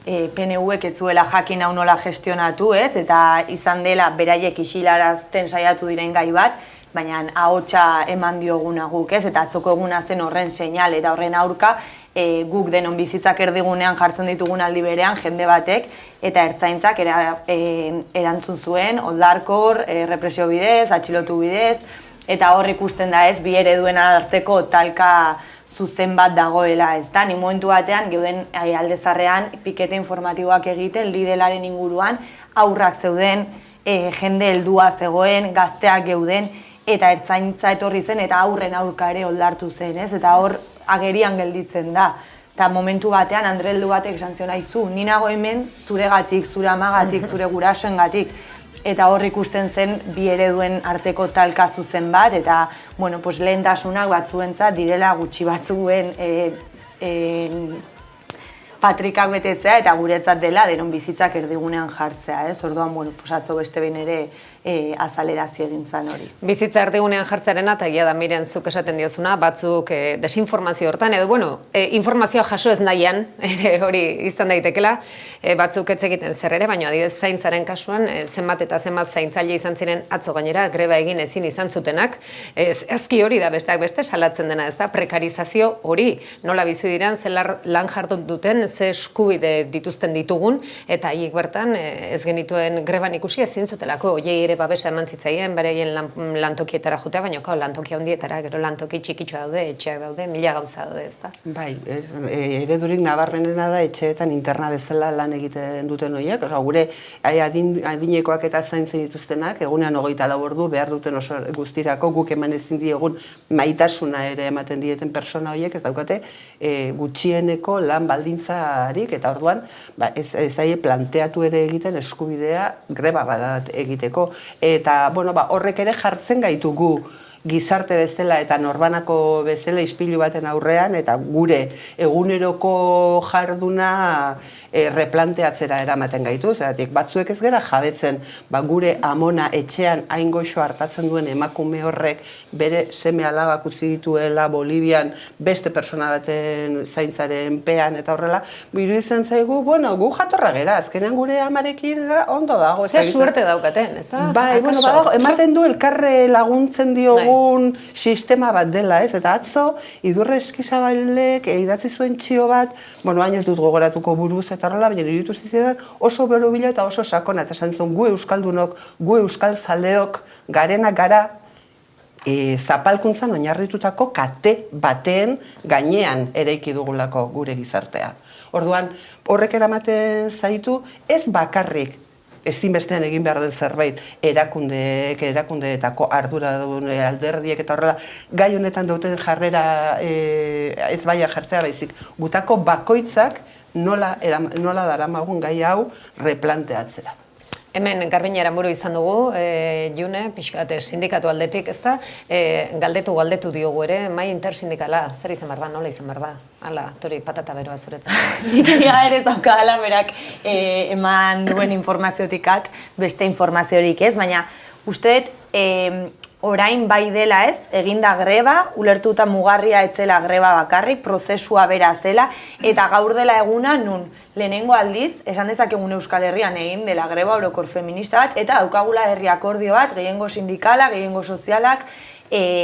PNV-ek ez zuela jakin hau nola gestionatu, ez? Eta izan dela beraiek isilarazten saiatu diren gai bat, baina ahotsa eman dioguna guk, ez? Eta atzoko eguna zen horren seinale eta horren aurka, guk denon bizitzak erdigunean jartzen ditugun aldi berean jende batek eta ertzaintzak erantzun zuen, oldarkor, represio bidez, atxilotu bidez, eta hor ikusten da ez, bi ereduen arteko talka zuzen bat dagoela, ez da? Ni momentu batean, geuden aldezarrean pikete informatiboak egiten, lidelaren inguruan, aurrak zeuden, jende heldua zegoen, gazteak geuden, eta ertzaintza etorri zen, eta aurren aurka ere oldartu zen, ez? Eta hor agerian gelditzen da. Eta momentu batean, Andre heldu batek esan zion aizu, ni nago hemen zuregatik, zure amagatik, zure gurasoengatik. Eta hor ikusten zen bi ereduen arteko talka zuzen bat, eta lehentasunak batzuentzat direla gutxi batzuen patrikak betetzea, eta guretzat dela denon bizitzak erdigunean jartzea, ez? Orduan, atzo beste behin ere azalerazi egin zan hori. Bizitza erdigunean jartzearena, eta egia da Miren zuk esaten diozuna, batzuk desinformazio hortan, edo informazioa jaso ez nahian, ere hori izan daitekela, batzuk ez egiten zer ere, baina adibidez zaintzaren kasuan, zenbat eta zenbat zaintzaile izan ziren atzo gainera, greba egin ezin izan zutenak, ezki hori da besteak beste salatzen dena, ez da, prekarizazio hori, nola bizi diren, ze lan jardun duten, ze eskubide dituzten ditugun, eta haiek bertan ez genituen greban ikusi ezin zutelako, oiei babesa eman zitzaien, bereien lantokietara jotea, baina lantoki handietara, gero lantoki txikitxoa daude, etxeak daude, mila gauza daude, ez da? Bai, eredurik nabarmenena da etxeetan interna bezala lan egiten duten horiek, gure adinekoak eta zaintzen dituztenak, egunean 24 ordu behar duten oso guztirako, guk eman ezin diegun maitasuna ere ematen dieten persona horiek, ez daukate gutxieneko lan baldintzarik, eta orduan ez daie planteatu ere egiten eskubidea greba bat egiteko. Eta horrek ere jartzen gaitugu gizarte bezala eta norbanako bezala ispilu baten aurrean, eta gure eguneroko jarduna replanteatzera eramaten gaitu, zeratik batzuek ez gara jabetzen gure amona etxean hain goxo hartatzen duen emakume horrek bere seme alabak utzi dituela Bolivian beste persona baten zaintzaren pean eta horrela, iruditzen zaigu, gu jatorra gera, azkenean gure amarekin ondo dago. Zer suerte daukaten, ez da? Bai, ematen du elkarre laguntzen diogun sistema bat dela, ez? Eta atzo, Idurre Eskizabalek idatzi zuen txio bat, hain ez dut gogoratuko buruz eta horrela, baina iruditu zizetan oso berobila eta oso sakona, eta esan zuen gu euskaldunok, gu euskal zaleok garenak gara zapalkuntzan oinarritutako kate baten gainean eraiki dugulako gure gizartea. Orduan, horrek eramaten zaitu ez bakarrik ezinbestean egin behar den zerbait erakundeetako ardura duen alderdiek eta horrela gai honetan duten jarrera ez baina jartzea baizik. Gutako bakoitzak nola daramagun gai hau replanteatzera. Hemen Garbine Aranburu izan dugu, June, pixkat sindikatu aldetik, ez da, galdetu diogu ere, mai intersindikala, zer izan behar da, nola izan behar da? Hala, tori patata beroa zuretzen. Dikeria ere zaukadala berak eman duen informaziotikat, beste informaziorik ez, baina usteet, orain bai dela ez, eginda greba, ulertuta mugarria etzela greba bakarrik, prozesua bera zela, eta gaur dela eguna nun, lehenengo aldiz, esan dezakegun Euskal Herrian egin dela greba orokor feminista bat, eta daukagula herri akordio bat, gehiengo sindikala, gehiengo sozialak,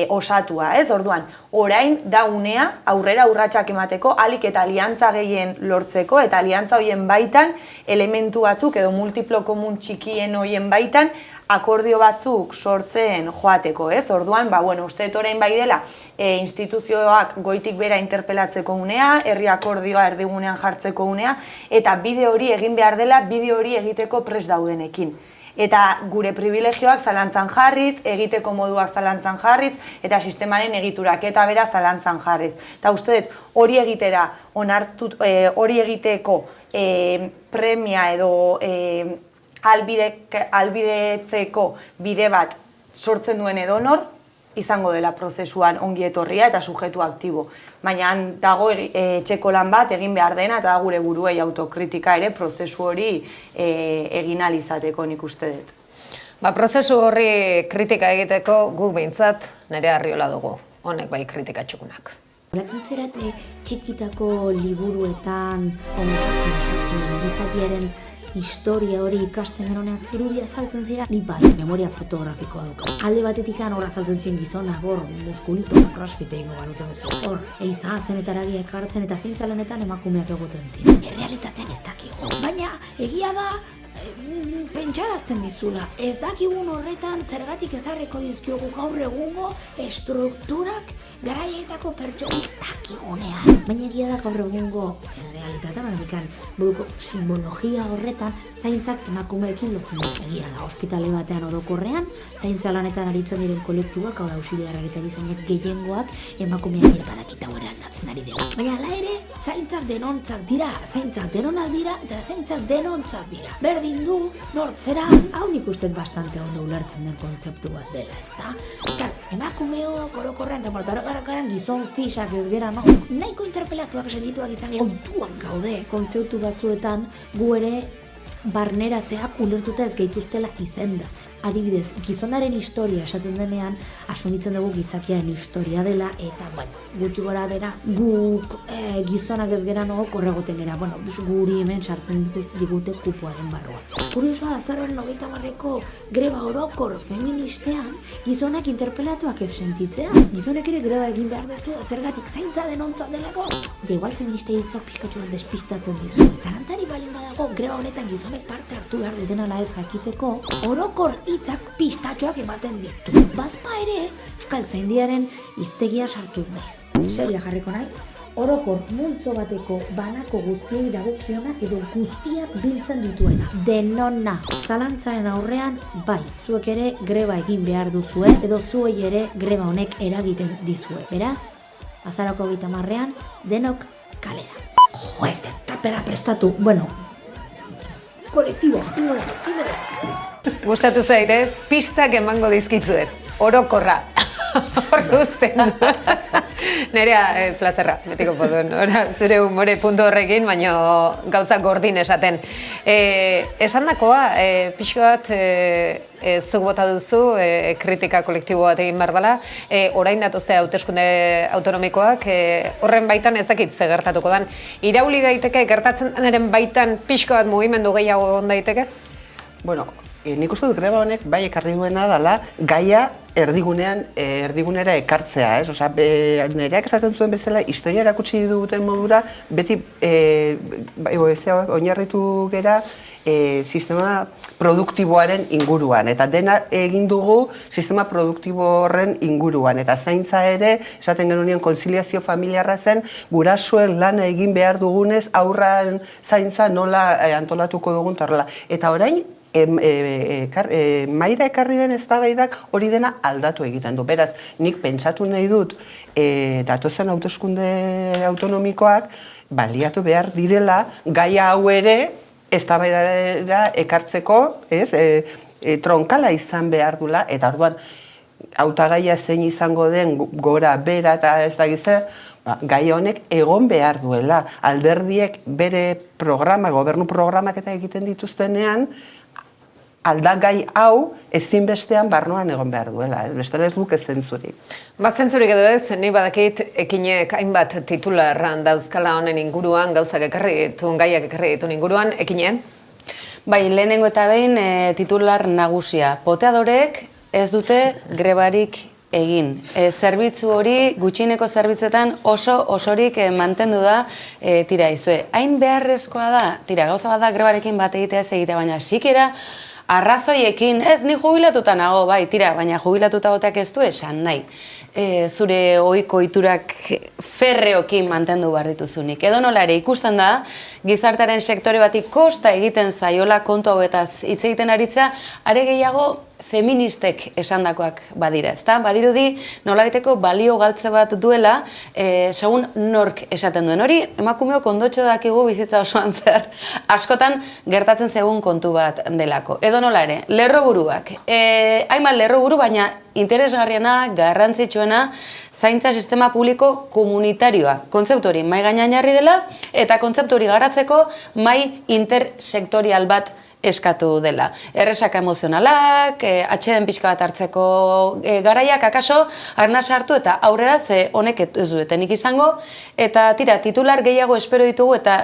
osatua, ez? Orduan, orain da unea aurrera urratsak emateko, alik eta aliantza gehien lortzeko, eta aliantza hoien baitan, elementu batzuk edo multiplo komun txikien hoien baitan, akordio batzuk sortzen joateko, ez? Orduan, uste orain bai dela, instituzioak goitik bera interpelatzeko unea, herri akordioa erdigunean jartzeko unea, eta bide hori egin behar dela, bide hori egiteko prest daudenekin. Eta gure privilegioak zalantzan jarriz, egiteko moduak zalantzan jarriz, eta sistemaren egiturak eta bera zalantzan jarriz. Eta uste dut, hori egitera, hori egiteko premia edo albidetzeko bide bat sortzen duen edonor, izango dela prozesuan ongi etorria eta sujetu aktibo. Baina dago etxeko lan bat egin behar dena eta da gure buruei autokritika ere prozesu hori egin ahal izateko nik uste dut. Prozesu horri kritika egiteko guk behintzat nire Arriola dugu, honek bai kritika txukunak. Horatzen zerate txikitako liburuetan gizakiaren historia hori ikasten eronean zerudia saltzen zira, ni bai, memoria fotografikoa dauka. Alde batetik horra saltzen ziren gizona, hor, muskulito, crossfit egingo barute bezala. Hor, eizatzen eta eragiak hartzen eta zintzalanetan emakumeak egoten ziren. Errealitatean ez dakigu. Baina, egia da, pentsarazten dizula, ez dakigun horretan zergatik ezarriko dizkiogu gaur egungo estrukturak garaietako pertsona ez dakigunean. Baina egia da gaur egungo realitatean horretan buruko simbologia horretan zaintzak emakumeekin lotzen dut. Egia da, ospitale batean orokorrean, zaintza lanetan aritzen diren kolektiboak, hau da auxiliarrak eta dizainak gehiengoak emakumeak ere badakita hori aldatzen ari dela. Baina hala ere, zaintzak denontzak dira, zaintzak denonak dira eta zaintzak denontzak dira. Berdin du, nortzera, hau nik uste bastante ondo ulertzen den kontzeptu bat dela, ezta? Claro, emakumeok orokorrean eta orokorrean gizon fixak ez gera, no? Nahiko interpelatuak sendituak izan gero, oituak gaude kontzeptu batzuetan gu ere barneratzeak ulertuta ez gaituztela izendatzen. Adibidez, gizonaren historia esaten denean, asumitzen dugu gizakiaren historia dela, eta, gutxi gora bera, guk gizonak ez gera no korregoten gara, guri hemen sartzen digute kupoaren barruan. Kuriosoa, azaroaren 30ko greba orokor feministean, gizonak interpelatuak ez sentitzea, gizonek ere greba egin behar duzu, zergatik zaintza denontzat delako. Eta igual feministe hitzak pixkatxuan despistatzen dizu. Zarantzari balin badago, greba honetan gizonek parte hartu behar duten ala ez jakiteko, orokor hitzak pistatxoak ematen ditu. Bazpa ere, euskaltzaindiaren hiztegia sartuz naiz. Zeria jarriko naiz? Orokor multzo bateko banako guztiei dagokionak edo guztiak biltzen dituena. Denona. Zalantzaren aurrean, bai, zuek ere greba egin behar duzue, edo zuei ere greba honek eragiten dizue. Beraz, azarako 30ean, denok kalera. Jo, ez da, tapera prestatu, kolektibo, indora. Gustatu zaite, pistak emango dizkitzuet, orokorra. Hor guzten. Nerea plazerra, betiko poduen, zure humore puntu horrekin, baina gauza gordin esaten. Esandakoa, pixko bat zuk bota duzu, kritika kolektibo bat egin behar dela, orain datuzte hauteskunde autonomikoak, horren baitan ez dakit ze gertatuko den. Irauli daiteke, gertatzen denaren baitan pixko bat mugimendu gehiago egon daiteke? Nik uste dut greba honek bai ekarri duena dela gaia erdigunera ekartzea, ez? Osea, nereak esaten zuen bezala, historia erakutsi duten modura, beti oinarritu gera sistema produktiboaren inguruan, eta dena egin dugu sistema produktibo horren inguruan, eta zaintza ere, esaten genunean konziliazio familiarra zen, gurasoen lana egin behar dugunez, aurran zaintza nola antolatuko dugun horrela. Eta orain, maira ekarri den eztabaidak hori dena aldatu egiten du. Beraz, nik pentsatu nahi dut datozen hauteskunde autonomikoak baliatu behar direla gaia hau ere eztabaidara ekartzeko, tronkala izan behar dula, eta orduan hautagaia zein izango den gora bera eta ez da gizte, gai honek egon behar duela. Alderdiek bere programa, gobernu programak eta egiten dituztenean, aldagai hau ezinbestean barnoan egon behar duela, bestela ez luke zentzurik. Zentzurik edo ez, ni badakit ekinek hainbat titular dauzkala honen inguruan, gauzak ekarri ditun, gaiak ekarri ditun inguruan, ekinen? Bai, lehenengo eta behin titular nagusia. Poteadorek ez dute grebarik egin. Zerbitzu hori, gutxieneko zerbitzuetan osorik mantendu da, tira izue. Hain beharrezkoa da, tira, gauza bat da grebarekin bat egitea ez egitea, baina sikera arrazoiekin, ez ni jubilatuta nago, bai, tira, baina jubilatuta goteak ez du esan nahi. Zure ohiko ohiturak ferreokin mantendu behar dituzunik. Edo nola ere ikusten da, gizartearen sektore bati kosta egiten zaiola kontu hauetaz hitz egiten aritzea, are gehiago feministek esandakoak badira, ezta? Badirudi nolabaiteko balio galtze bat duela, segun nork esaten duen. Hori, emakumeok ondotxo dakigu bizitza osoan zer, askotan gertatzen zegun kontu bat delako. Edo nola ere, lerroburuak. Hainbat lerroburu, baina interesgarriena, garrantzitsuena, zaintza sistema publiko komunitarioa. Kontzeptu hori mai gainean jarri dela, eta kontzeptu hori garatzeko mai intersektorial bat eskatu dela. Erresaka emozionalak, atxeden pixka bat hartzeko garaiak, akaso, arna sartu eta aurrera ze honek ez duetenik izango, eta tira, titular gehiago espero ditugu eta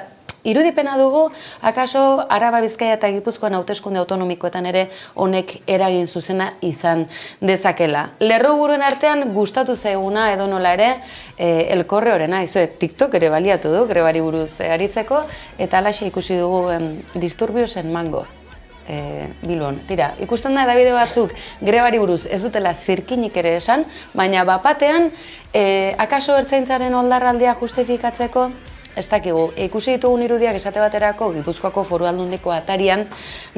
irudipena dugu, akaso Araba, Bizkaia eta Gipuzkoan hauteskunde autonomikoetan ere honek eragin zuzena izan dezakela. Lerroburuen artean gustatu zaiguna edo nola ere elkorre horrena, TikTok ere baliatu du, grebari buruz aritzeko, eta alaxe ikusi dugu Disturbiosen mango. Bilbon. Tira, ikusten da edabide batzuk grebari buruz ez dutela zirkinik ere esan, baina bapatean, akaso ertzaintzaren oldarraldia justifikatzeko, ez dakigu, ikusi ditugun irudiak esate baterako Gipuzkoako Foru Aldundiko atarian,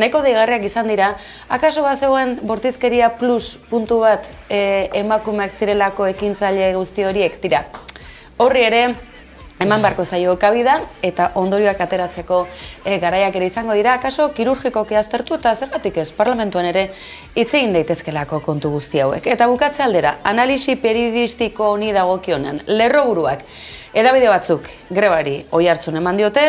nahiko deigarriak izan dira, akaso bazegoen bortizkeria plus puntu bat emakumeak zirelako ekintzaile guzti horiek, tira, horri ere, eman barko zaio kabida eta ondorioak ateratzeko garaiak ere izango dira, akaso kirurgikoki aztertu eta zergatik ez parlamentuan ere hitz egin daitezkelako kontu guzti hauek. Eta bukatze aldera, analisi periodistiko honi dagokionean, lerroburuak, edabide batzuk grebari oihartzun eman diote,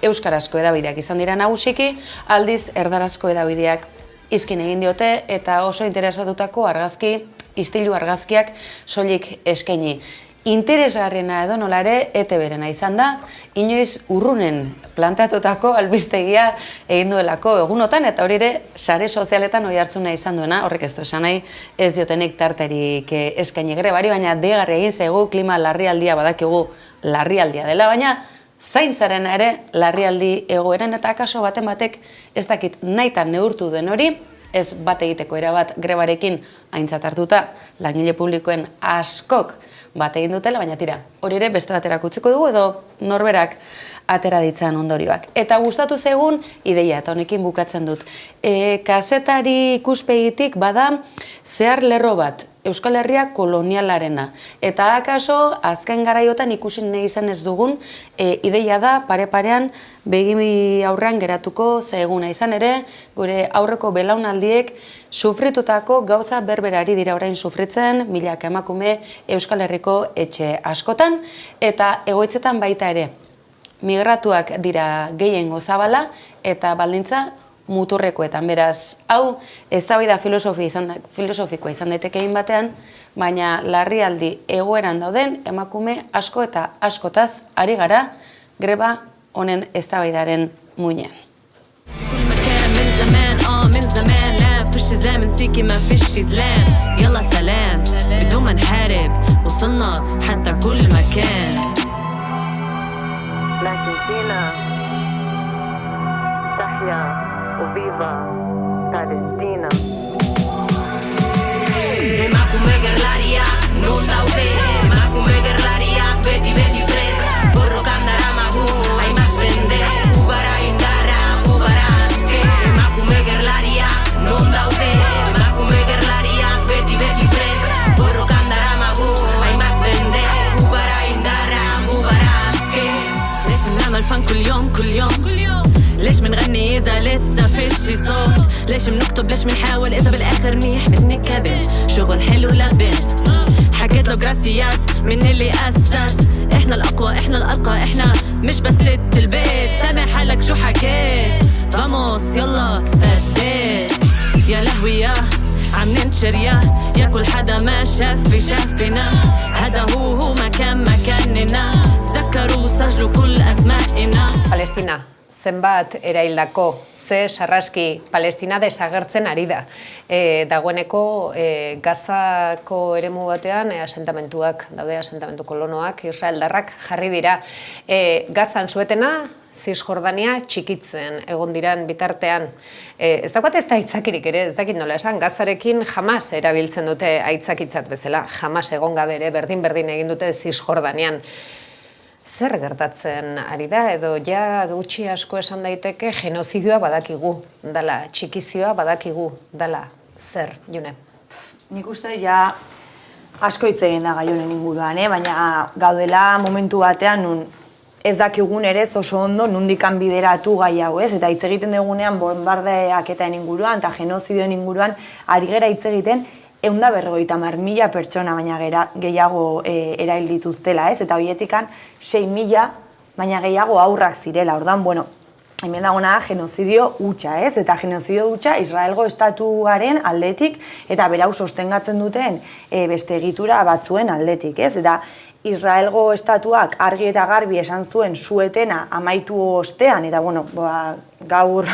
euskarazko edabideak izan dira nagusiki, aldiz erdarazko edabideak izkin egin diote eta oso interesatutako argazki, istilu argazkiak soilik eskaini. Interesgarriena edo nolare ETB-rena izan da, inoiz urrunen planteatutako albistegia egin duelako egunotan, eta hori ere sare sozialetan oihartzuna izan duena, horrek ez du esan nahi, ez diotenik tarterik eskaini grebari, baina deigarri egin zaigu klima larrialdia badakigu larrialdia dela, baina zaintzaren ere larrialdi egoeran eta akaso baten batek ez dakit nahitan neurtu duen hori, ez bat egiteko erabat grebarekin aintzat hartuta langile publikoen askok bat egin dutela, baina tira, hori ere beste baterak utziko dugu edo norberak atera ditzan ondorioak. Eta gustatu zegun ideia, eta honekin bukatzen dut. Kazetari ikuspegitik bada zehar lerro bat, Euskal Herria kolonialarena. Eta akaso, azken garaiotan ikusi nahi izan ez dugun, ideia da pare-parean begi aurrean geratuko zaiguna izan ere, gure aurreko belaunaldiek sufritutako gauza berberari dira orain sufritzen, milaka emakume Euskal Herriko etxe askotan, eta egoitzetan baita ere. Migratuak dira gehiengo zabala eta baldintza muturrekoetan. Beraz, hau eztabaida filosofikoa izan daiteke egin batean, baina larrialdi egoeran dauden emakume asko eta askotaz ari gara greba honen eztabaidaren muinean. فيش زلام نسيكي ما فيش زلام يلا سلام بدون ما نحارب وصلنا حتى كل مكان لكن فينا تحيا وفيفا Palestina Emakume gerlariak non daude Emakume gerlariak beti prest borrokan daramagu hainbat bende gugara indarra gugara azke Emakume gerlariak non daude Emakume gerlariak beti prest borrokan daramagu hainbat bende gugara indarra gugara azke ليش بنعمل فن كل يوم ليش منغني إذا لسه فيش صوت ليش بنكتب ليش بنحاول إذا بالآخر منيح بنكبت شغل حلو لبنت حكيت له جراسياس من اللي أسس إحنا الأقوى إحنا الأرقى إحنا مش بس ست البيت سامع حالك شو حكيت فاموس يلا بديت يا لهوي يا عم ننشر يا كل حدا ما شافنا هذا هو مكاننا تذكروا سجلوا كل أسمائنا Palestina, zenbat eraildako, ze sarraski Palestina desagertzen ari da. Dagoeneko Gazako eremu batean asentamentuak, daude asentamentu kolonoak, israeldarrak jarri dira. Gazan suetena, Zisjordania txikitzen egon diran bitartean. Ez dagoat ez da aitzakirik ere, ez dakit nola esan, Gazarekin Hamas erabiltzen dute aitzakitzat bezala. Hamas egon gabe ere berdin egin dute Zisjordanian. Zer gertatzen ari da, edo ja gutxi asko esan daiteke genozidioa badakigu dala, txikizioa badakigu dala. Zer, June? Nik uste ja asko hitz egin da gai honen inguruan, baina gaudela momentu batean nun ez dakigun ere oso ondo nundikan bideratu gai hau, ez? Eta hitz egiten dugunean bombardeaketaren inguruan eta genozidioen inguruan ari gera hitz egiten 150.000 pertsona baina gehiago erail dituztela, ez? Eta horietikan 6.000 baina gehiago aurrak zirela. Orduan, bueno, hemen dagoena genozidio hutsa, ez? Eta genozidio hutsa Israelgo estatuaren aldetik eta berau sostengatzen duten beste egitura batzuen aldetik, ez? Eta Israelgo estatuak argi eta garbi esan zuen suetena amaitu ostean, eta bueno, gaur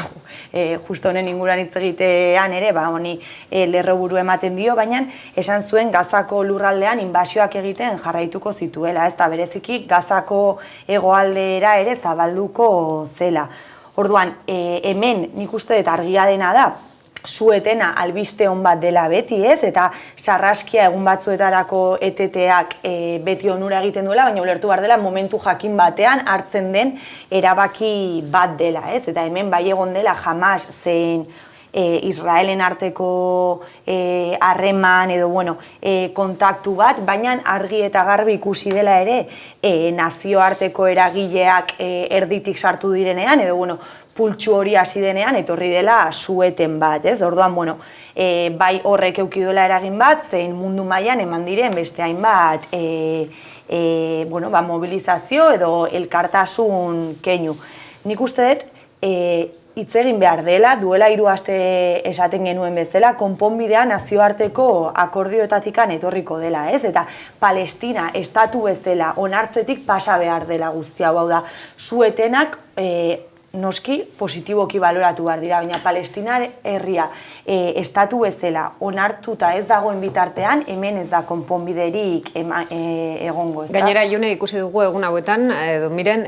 justo honen inguruan hitz egitean ere, honi lerroburu ematen dio, baina esan zuen Gazako lurraldean inbasioak egiten jarraituko zituela, ez da bereziki Gazako hegoaldera ere zabalduko zela. Orduan, hemen nik uste dut argia dena da, Suetena albiste on bat dela beti, ez? Eta sarraskia egun batzuetarako eteteak beti onura egiten duela, baina ulertu behar dela momentu jakin batean hartzen den erabaki bat dela, ez? Eta hemen bai egon dela Hamas zein Israelen arteko harreman edo kontaktu bat, baina argi eta garbi ikusi dela ere nazioarteko eragileak erditik sartu direnean, edo pultsu hori hasi denean etorri dela Sueten bat, ez? Orduan, bai horrek eduki duela eragin bat, zein mundu mailan eman diren beste hainbat mobilizazio edo elkartasun keinu. Nik uste dut, hitz egin behar dela, duela 3 aste esaten genuen bezala, konponbidea nazioarteko akordioetatikan etorriko dela, ez? Eta Palestina estatu bezala onartzetik pasa behar dela guzti hau da. Suetenak noski positiboki baloratu behar dira, baina Palestina herria estatu bezala onartuta ez dagoen bitartean, hemen ez da konponbiderik egongo. Gainera, June, ikusi dugu egun hauetan, miren,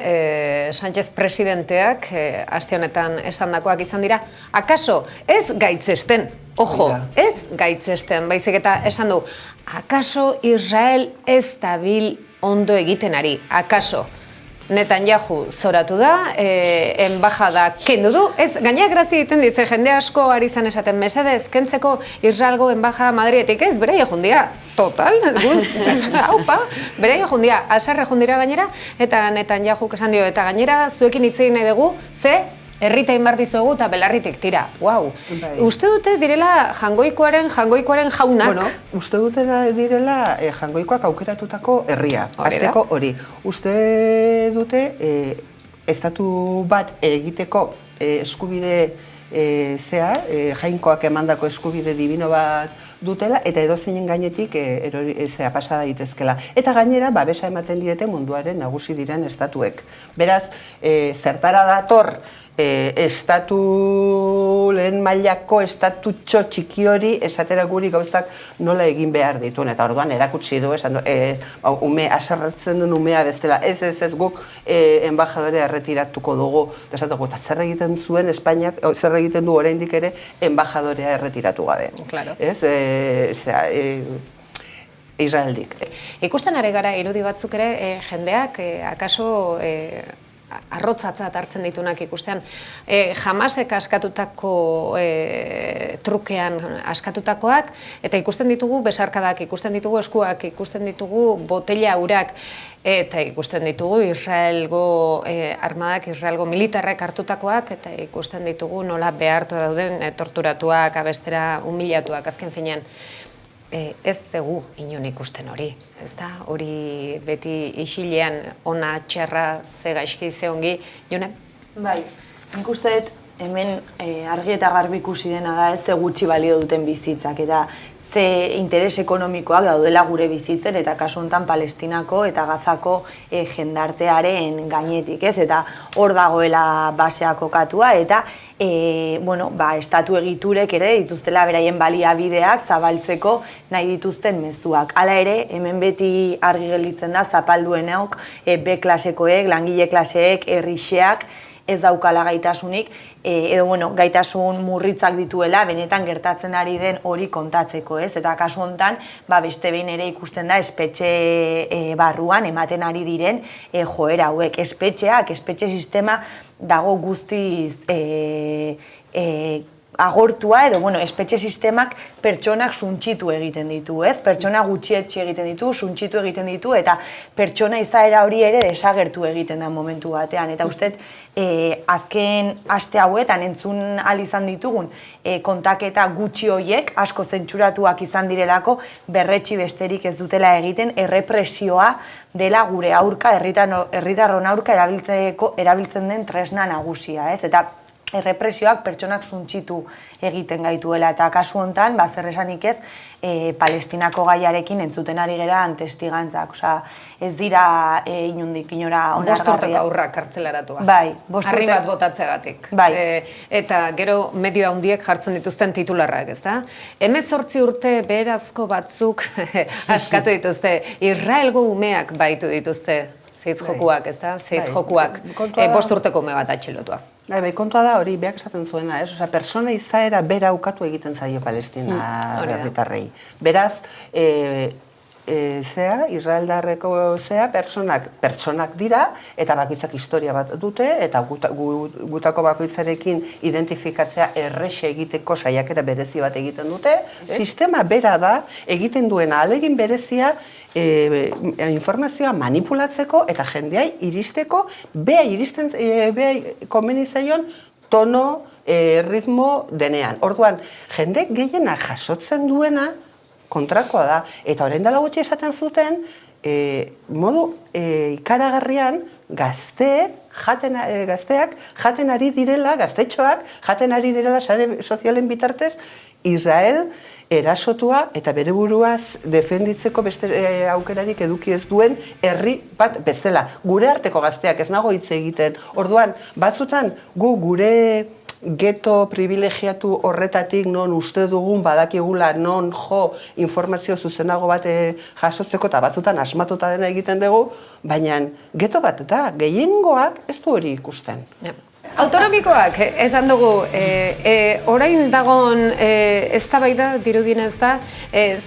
Sánchez presidenteak aste honetan esandakoak izan dira, akaso ez gaitzesten, ojo, ez gaitzesten, baizik eta esan du, akaso Israel ez dabil ondo egiten ari, akaso. Netanyahu zoratu da, embajada kendu du, ez, gaina grazi egiten dize, jende asko ari zan esaten, mesedez, kentzeko Israelgo embajada Madrietik, ez, bere jundia, total, haupa, bere jundia, asarre jundira gainera, eta Netanyahu esan dio, eta gainera zuekin hitz egin nahi dugu, ze, herritain behar dizuegu eta belarritik tira, guau. Uste dute direla jangoikoaren jaunak? Uste dute direla jangoikoak aukeratutako herria, azteko hori. Uste dute estatu bat egiteko eskubide jainkoak emandako eskubide divino bat dutela, eta edozeinen gainetik pasa daitezkela. Eta gainera, babesa ematen diete munduaren nagusi diren estatuek. Beraz, zertara dator, estatu lehen mailako estatutxo txiki hori esatera guri gauzak nola egin behar dituen, eta orduan erakutsi du, ume aserratzen duen umea bezala, ez guk enbajadorea erretiratuko dugu, esatuko, eta zer egiten zuen Espainiak, zer egiten du oraindik ere enbajadorea erretiratu gabe. Israeldik. Ikusten ari gara irudi batzuk ere jendeak, akaso arrotzatzat hartzen ditunak ikustean, Hamasek askatutako trukean askatutakoak, eta ikusten ditugu besarkadak, ikusten ditugu eskuak, ikusten ditugu botella urak, eta ikusten ditugu Israelgo armadak, Israelgo militarrek hartutakoak, eta ikusten ditugu nola behartu dauden torturatuak, abestera humilatuak azken finean. Ez zegu inon ikusten hori, ez da? Hori beti isilean ona txerra ze gaizki ze ongi, Jone? Bai, nik uste dut hemen argi eta garbi ikusi dena da ez ze gutxi balio duten bizitzak, eta ze interes ekonomikoak daudela gure bizitzen, eta kasu honetan Palestinako eta Gazako jendartearen gainetik, ez? Eta hor dagoela basea kokatua, eta estatu egiturek ere dituztela beraien baliabideak zabaltzeko nahi dituzten mezuak. Hala ere, hemen beti argi gelditzen da zapaldueneok, B klasekoek, langile klaseek, herrixeak, ez daukala gaitasunik, edo gaitasun murritzak dituela, benetan gertatzen ari den hori kontatzeko, ez? Eta kasu honetan, beste behin ere ikusten da espetxe barruan ematen ari diren joera hauek. Espetxe sistema dago guztiz agortua, edo espetxe sistemak pertsonak suntsitu egiten ditu, ez? Pertsona gutxietxi egiten ditu, suntsitu egiten ditu, eta pertsona izaera hori ere desagertu egiten da momentu batean. Eta uste, azken aste hauetan entzun ahal izan ditugun kontaketa gutxi horiek, asko zentsuratuak izan direlako, berretsi besterik ez dutela egiten, errepresioa dela gure aurka, herritarron aurka erabiltzen den tresna nagusia, ez? Eta errepresioak pertsonak suntsitu egiten gaituela, eta kasu honetan, zer esanik ez, Palestinako gaiarekin entzuten ari gera testigantzak, ez dira inondik inora onargarria. 5 urteko haurrak kartzelaratua. Bai, harri bat botatzegatik. Eta gero medio handiek jartzen dituzten titularrak, ez da? 18 urte beherazko batzuk askatu dituzte, Israelgo umeak baitu dituzte. Zeitz jokuak, ez da? Zeitz jokuak, 5 urteko ume bat atxilotua. Bai, kontua da hori, beak esaten zuena, ez? Osea, persona izaera bera ukatu egiten zaio Palestina herritarrei. Beraz, Israeldarreko pertsonak dira, eta bakoitzak historia bat dute, eta gutako bakoitzarekin identifikatzea errexe egiteko saiakera berezi bat egiten dute. Sistema bera da, egiten duena ahalegin berezia informazioa manipulatzeko eta jendeai iristeko, beha komeni zaion tono, ritmo denean. Orduan, jende gehienak jasotzen duena, kontrakoa da, eta orain dela gutxi esaten zuten, modu ikaragarrian gazteak jaten ari direla, gaztetxoak jaten ari direla sare sozialen bitartez, Israel erasotua eta bere buruaz defenditzeko beste aukerarik eduki ez duen herri bat bezala. Gure arteko gazteak ez nago hitz egiten. Orduan, batzutan gure geto privilegiatu horretatik non uste dugun badakigula non informazio zuzenago bat jasotzeko eta batzutan asmatuta dena egiten dugu, baina geto bat da, gehiengoak ez du hori ikusten. Autonomikoak, esan dugu, orain dagoen eztabaida dirudienez da,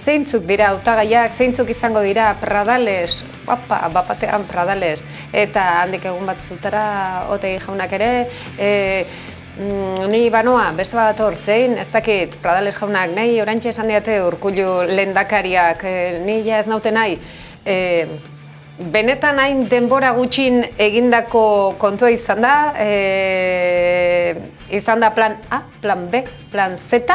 zeintzuk dira hautagaiak, zeintzuk izango dira Pradales, bapatean Pradales, eta handik egun batzutara Otegi jaunak ere, ni banoa, beste badator, zein, ez dakit, Pradales jaunak, nahi orantxe esan diate Urkullu lehendakariak, ni ja ez naute nahi, benetan hain denbora gutxin egindako kontua izan da plan A, plan B, plan Z,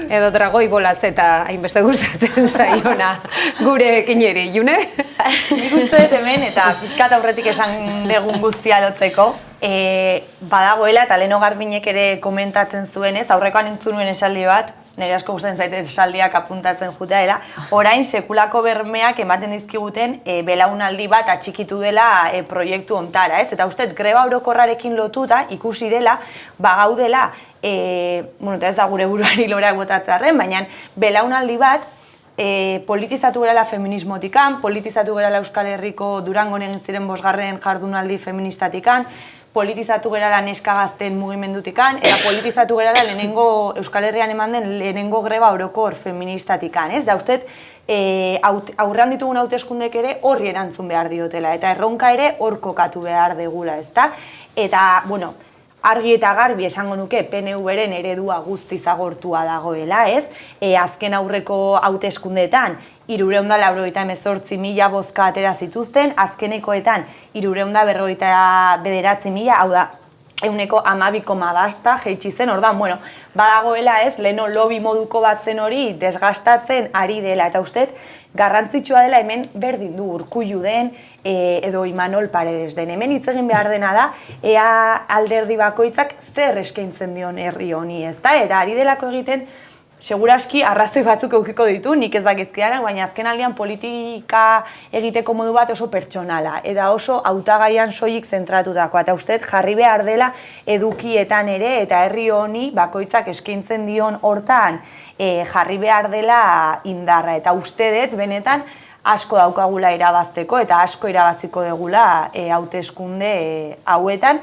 edo dragoi bola Z, hainbeste gustatzen zaiona gure ekineri, June? Nik uste dut hemen, eta pixkat aurretik esan legun guztia lotzeko, badagoela, eta Leno Garbiñek ere komentatzen zuenez, aurrekoan entzun nuen esaldi bat, nire asko gustatzen zaite esaldiak apuntatzen jutea, orain sekulako bermeak ematen dizkiguten belaunaldi bat atxikitu dela proiektu ontara, ez? Eta uste, greba orokorrarekin lotuta ikusi dela, bagaudela, eta ez da gure buruari lorak botatzearren, baina belaunaldi bat politizatu gerala feminismotikan, politizatu gerala Euskal Herriko Durangon egin ziren 5. jardunaldi feministatikan, politizatu gerala neska gazten mugimendutikan, eta politizatu gerala Euskal Herrian eman den lehenengo greba orokor feministatikan, ez? Da uste, aurrean ditugun hauteskundek ere horri erantzun behar diotela, eta erronka ere hor kokatu behar degula, ezta? Eta, bueno, argi eta garbi esango nuke PNV-ren eredua guztiz agortua dagoela, ez? Azken aurreko hauteskundeetan 398.000 bozka atera zituzten, azkenekoetan 359.000, hau da, 12,8 jeitsi zen, orduan, bueno, badagoela ez, leheno lobby moduko bat zen hori desgastatzen ari dela, eta uste, garrantzitsua dela hemen berdin du Urkullu den, edo Imanol Paredes den. Hemen hitz egin behar dena da, ea alderdi bakoitzak zer eskaintzen dion herri honi, ez da? Eta ari delako egiten, seguraski arrazoi batzuk eukiko ditu, nik ez dakizkianak, baina azken aldian politika egiteko modu bat oso pertsonala, eta oso hautagaian soilik zentratutakoa, eta uste jarri behar dela edukietan ere, eta herri honi bakoitzak eskaintzen dion hortan jarri behar dela indarra, eta uste dut benetan asko daukagula irabazteko, eta asko irabaziko degula hauteskunde hauetan,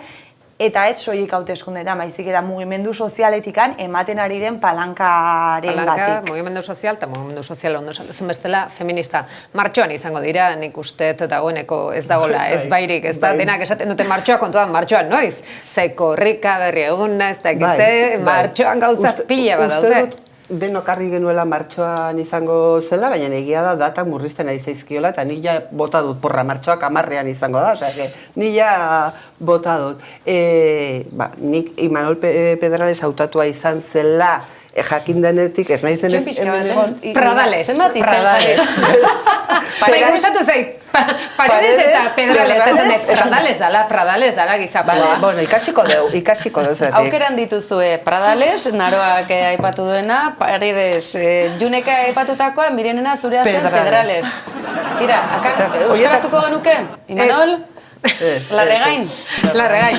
eta ez soilik hauteskundeetan, baizik eta mugimendu sozialetikan ematen ari den palankaren gatik. Palanka, mugimendu sozial, eta mugimendu sozial ondo esan bestela feminista. Martxoan izango dira, nik uste dagoeneko ez dagoela, ez bairik, ez da, denak esaten duten martxoa kontuan, martxoan noiz? Zeko rika berri eguna, ez dakize, martxoan gauzat pila bat daude. Denok argi genuela martxoan izango zela, baina egia da datak murrizten ari zaizkiola, eta nik ja bota dut, porra martxoak 10ean izango da, osea, nik ja bota dut. Nik Imanol Pedrales hautatua izan zela, jakin denetik, ez naiz denez... hemen egon... Pradales. Bai, gustatu zait. Paredes eta Pedrales dala, gizakoa. Bueno, ikasiko dugu zatik. Aukeran dituzue Pradales, Naroak aipatu duena, Paredes, Juneka aipatutakoa, Mirenena zurea zen Pedrales. Tira, euskaratuko genuke, Imanol? Larregain? Larregain.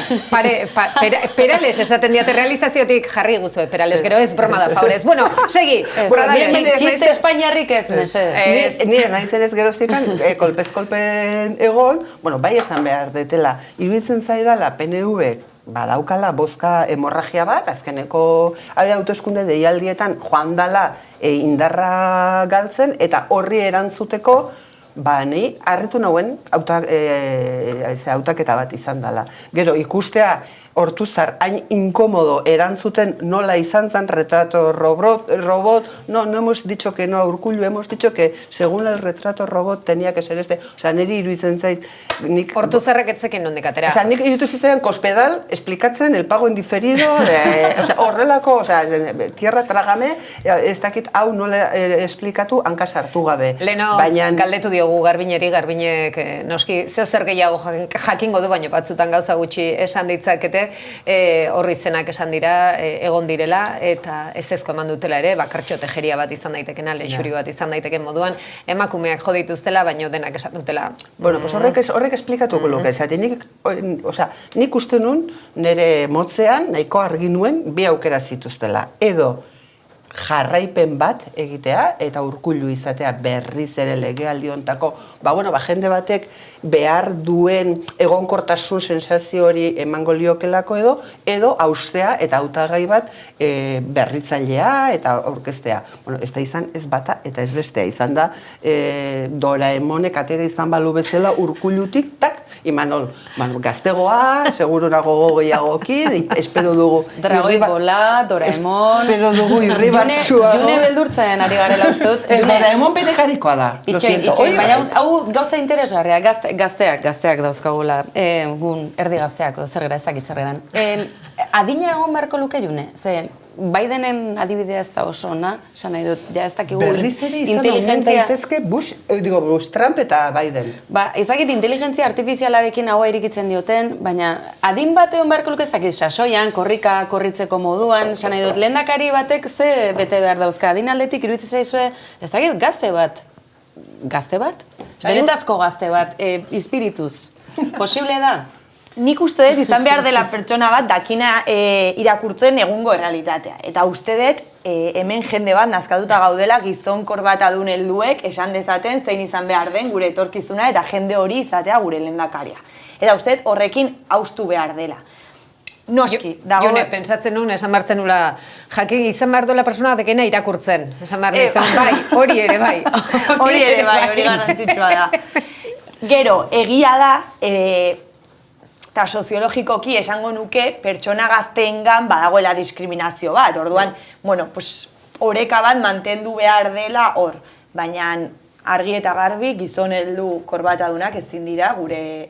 Perales, esaten diate realizaziotik jarri guzue, Perales, gero ez broma da, favorez. Bueno, segi, Bordales. Txiste espainiarrik ez, mesedez. Ni naizen ez geroztikan, kolpez-kolpen egon, bueno, bai esan behar detela, iruditzen zaidala PNV-ek badaukala bozka hemorragia bat, azkeneko hauteskunde deialdietan joan dala indarra galtzen, eta horri erantzuteko, ni harritu nauen hautaketa bat izan dela. Gero, ikustea Ortuzar hain inkomodo erantzuten nola izan zen retrato robot, no hemos dicho que no a Urkullu, hemos dicho que según el retrato robot tenía que ser este. Osea, niri iruditzen zait... Ortuzarrek etzeken nondik atera. Osea, nik iruditzen zitzaidan Cospedal esplikatzen el pago indiferido, horrelako, tierra trágame, ez dakit hau nola esplikatu hanka sartu gabe. Leno, galdetu diogu Garbinek, noski, zeo zer gehiago jakingo du, baina batzutan gauza gutxi esan ditzakete, horri zenak esan dira, egon direla, eta ezezko eman dutela ere, bakartxo tejeria bat izan daitekena, leixuri bat izan daiteken moduan, emakumeak jo dituztela, baina denak esan dutela. Bueno, pues horrek esplikatuko luke, zati nik uste nun, nire motzean, nahiko argi nuen, bi aukera zituztela. Edo, jarraipen bat egitea, eta Urkullu izatea berriz ere legealdi hontako, jende batek behar duen egonkortasun sensazio hori emango liokelako edo haustea eta hautagai bat berritzailea eta aurkeztea. Bueno, ez da izan ez bata eta ez bestea, izan da Doraemonek atera izan balu bezala Urkullutik, tak, Imanol, gaztegoa, seguru nago gehiagokin, espero dugu... Dragoi bola, Doraemon... Espero dugu irri batzuago... June beldurtzen ari garela ustut. Doraemon penekarikoa da. Itxoin, baina hau gauza interesgarria, gazteak dauzkagula, gun erdi gazteak, zer gara ezakit zer geran. Adina egon beharko luke June, ze... Bidenen adibidea ez da oso ona, esan nahi dut, ja ez dakigu inteligentzia... Bush, Trump eta Biden. Ezakit inteligentzia artifizialarekin haua irikitzen dioten, baina adin bat egon beharko luke ez dakit sasoian, korritzeko moduan, esan nahi dut, lehendakari batek ze bete behar dauzka, adin aldetik iruditzen zaizue, ez dakit gazte bat? Benetazko gazte bat, izpirituz, posible da? Nik uste dut izan behar dela pertsona bat dakina irakurtzen egungo errealitatea. Eta uste dut hemen jende bat nazkatuta gaudela gizonkor bat adun helduek esan dezaten zein izan behar den gure etorkizuna eta jende hori izatea gure lehendakaria. Eta uste dut horrekin haustu behar dela. Noski, dago... Jone, pentsatzen nuen, esan bartzen nula, jakin izan behar duela persona batekena irakurtzen. Esan behar nizan, bai, hori ere bai. Hori ere bai, hori garrantzitsua da. Gero, egia da... eta soziologikoki esango nuke pertsona gazteengan badagoela diskriminazio bat. Orduan, oreka bat mantendu behar dela hor. Baina argi eta garbi gizon heldu korbatadunak ezin dira gure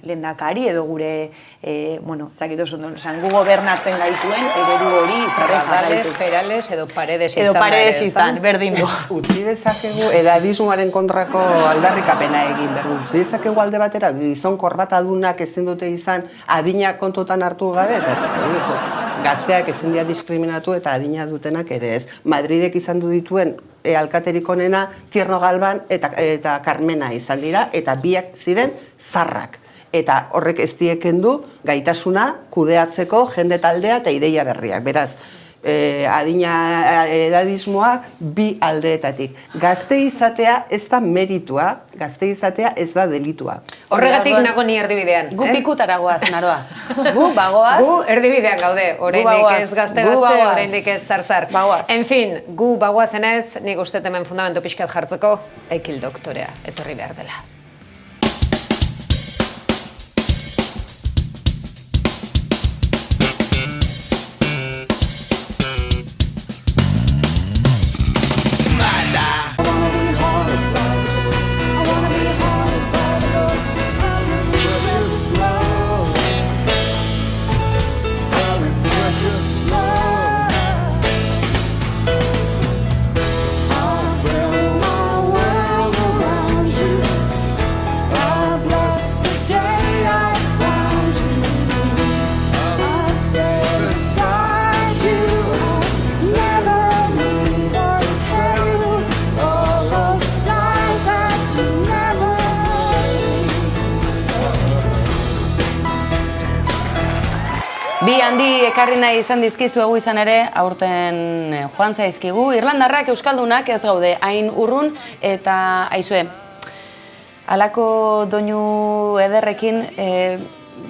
lehendakari edo gure, gu gobernatzen gaituen eredu hori izarren jarraitu. Perales edo Paredes izan. Edo Paredes izan, berdin du. Utzi dezakegu edadismoaren kontrako aldarrikapena egin berdu. Utzi dezakegu alde batera, gizon korbatadunak ezin dute izan adina kontutan hartu gabe, ez da, gazteak ezin dira diskriminatu eta adina dutenak ere ez. Madridek izan du dituen alkaterik onena Tierno Galban eta Carmena izan dira, eta biak ziren zarrak. Eta horrek ez diekendu gaitasuna kudeatzeko jende taldea eta ideia berriak. Beraz, adina edadismoa bi aldeetatik. Gazte izatea ez da meritua, gazte izatea ez da delitua. Horregatik nago ni erdibidean. Gu pikutara goaz, Naroa. Gu bagoaz. Gu erdibidean gaude, oraindik ez gazte, oraindik ez zarzar. En fin, gu bagoazenez, nik uste hemen fundamento pixkat jartzeko, Ekil doktorea, etorri behar dela. Bi handi ekarri nahi izan dizkizuegu izan ere, aurten joan zaizkigu. Irlandarrak, euskaldunak ez gaude hain urrun, eta aizue, halako doinu ederrekin,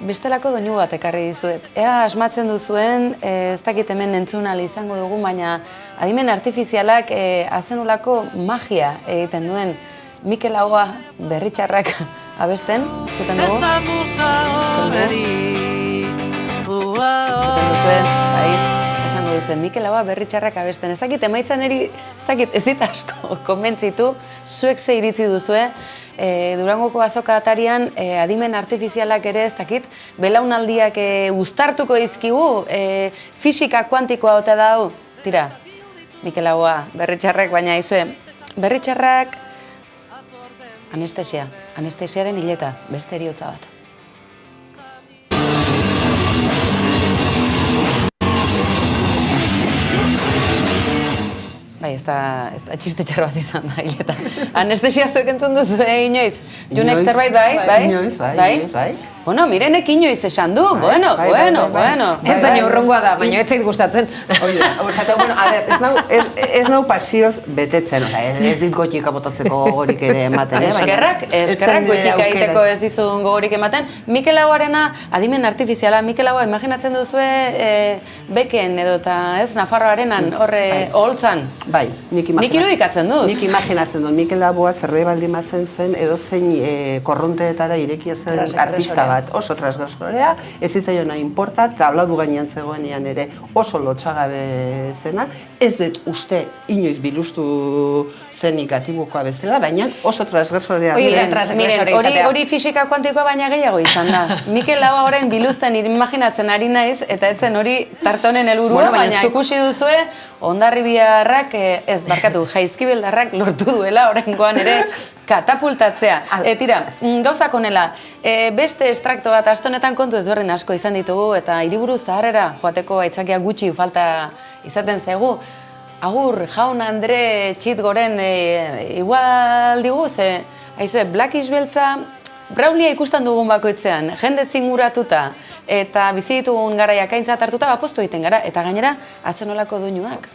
bestelako doinu bat ekarri dizuet. Ea asmatzen duzuen, ez dakit hemen entzun ahal izango dugu, baina adimen artifizialak azenulako magia egiten duen. Mikel Laboa Berritxarrak abesten, zuten dugu? Zuten duzuen, esango duzuen, Mikel Laboa Berritxarrak abesten. Ez dakit, emaitzan eri, ez dit asko konbentzitu, zuek ze iritzi duzue, Durangoko azoka atarian adimen artifizialak ere ez dakit, belaunaldiak uztartuko dizkigu, fisika kuantikoa ote dau. Tira, Mikel Laboa Berritxarrak, baina izue, Berritxarrak anestesia, anestesiaren hileta, beste heriotza bat. Bai, ez da txiste txar bat izan da hileta. Anestesia zuek entzun duzu, inoiz? Junek zerbait bai? Inoiz, bai. Bueno, mirenek inoiz esan du, bueno. Ez da neurrongoa da, baina ez zait gustatzen. Ez nau pasioz betetzen, ez dit gotika botatzeko gogorik ere ematen. Eskerrak gotika egiteko ez dizun gogorik ematen. Mikel Laboarena, adimen artifiziala, Mikel Laboa, imaginatzen duzue beken edo eta ez, Nafarroarenan, horre oholtzan. Bai, nik irudikatzen dut. Nik imaginatzen dut, Mikel Laboa zerbait baldin bazen zen, edo zein korronteetara irekia zen artista bat, oso transgresorea, ez zitzaiona inporta, tabladu gainean zegoenean ere oso lotxagabe zena, ez dut uste inoiz bilustu zenik atibukoa bezala, baina oso transgresorea zen. Hori fisika kuantikoa baina gehiago izan da. Mikel Laboa horren biluzten imaginatzen ari naiz, eta etzen hori tartonen helburua, baina ikusi duzue, Hondarribiarrak, ez barkatu, Jaizkibeldarrak lortu duela horrengoan ere katapultatzea. Tira, gauzak honela, beste estrakto bat astonetan kontu ezberdin asko izan ditugu eta hiriburu zaharrera joateko aitzakia gutxi falta izaten zaigu. Agur, jaun Andre Txitgoren igual digu, aizue, Blackish beltza, Braulia ikusten dugun bakoitzean, jende zinguratuta eta bizi ditugun garaiak aintzat hartuta bapostu egiten gara, eta gainera atzenolako doinuak.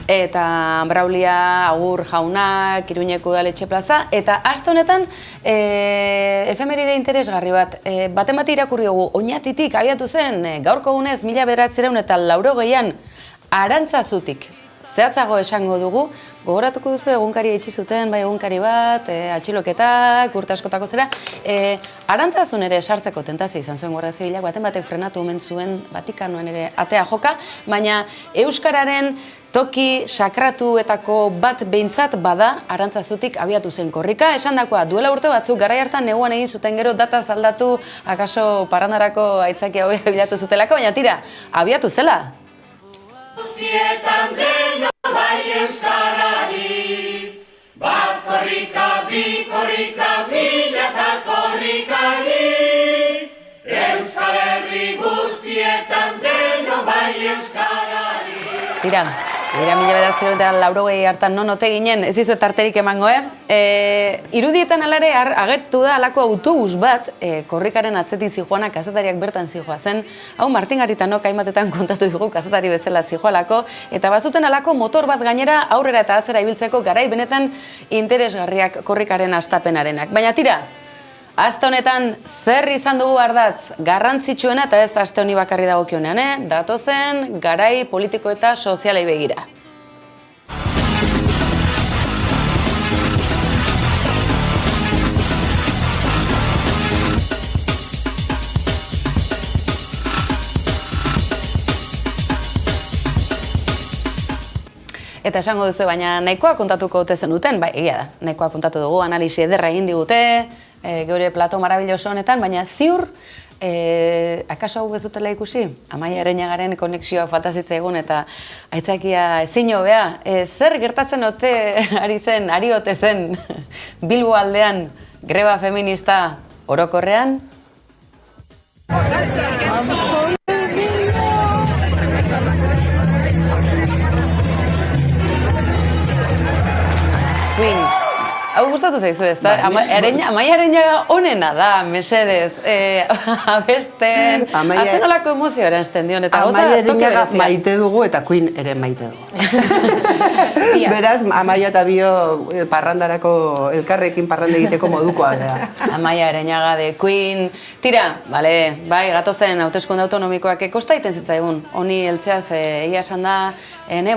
Eta Braulia, Agur jaunak, Iruñeko udaletxe plaza, eta aste honetan efemeride interesgarri bat. Baten bat irakurri dugu, Oñatitik abiatu zen, gaurko egunez 1980 Arantzazutik. Zehatzago esango dugu, gogoratuko duzu egunkari itxi zuten, bai egunkari bat, atxiloketak, urte askotako zera. Arantzazun ere sartzeko tentazio izan zuen Guardia Zibilak, baten batek frenatu omen zuen Vatikanoan ere atea joka, baina Euskararen toki sakratuetako bat behintzat bada Arantzazutik abiatu zen korrika. Esandakoa, duela urte batzuk garai hartan neguan egin zuten gero data aldatu, akaso parrandarako aitzakia hobea bilatu zutelako, baina tira, abiatu zela. Guztietan deno bai euskarari, bat korrika, bi korrika, mila eta korrikari. Euskal Herri guztietan deno bai euskarari. Tira, 1980 hartan non ote ginen, ez dizuet tarterik emango, Irudietan alare agertu da alako autobus bat, korrikaren atzetik zijoana, kazetariak bertan zijoa zen. Hau Martin Garitanok hainbatetan kontatu dugu kazetari bezala zijoalako, eta bazuten alako motor bat gainera aurrera eta atzera ibiltzeko garai benetan interesgarriak korrikaren hastapenarenak. Baina tira, aste honetan zer izan dugu ardatz garrantzitsuena eta ez aste honi bakarri dagokionean, datozen garai politiko eta sozialei begira. Eta esango duzu, baina nahikoa kontatuko ote zenuten, bai, egia da, nahikoa kontatu dugu, analisi ederra egin digute, geure plato marabilloso honetan, baina ziur, akaso hau ez dutela ikusi? Amaia Areñagaren konexioa falta zitzaigun eta aitzakia ezin hobea. Zer gertatzen ari ote zen Bilbo aldean greba feminista orokorrean? gustatu zaizu ez, da? Amaia Areñaga onena da, mesedez. Abesten, hazen olako emozio eranzten dion, eta gauza toke berezia. Maite dugu eta Queen ere maite dugu. Beraz, Amaia eta bio parrandarako, elkarrekin parranda egiteko modukoa gara. Amaia Areñaga de Queen. Tira, bale, bai, gatozen hauteskunde autonomikoak kosta egiten zitzaigun. Honi heltzeaz, egia esan da,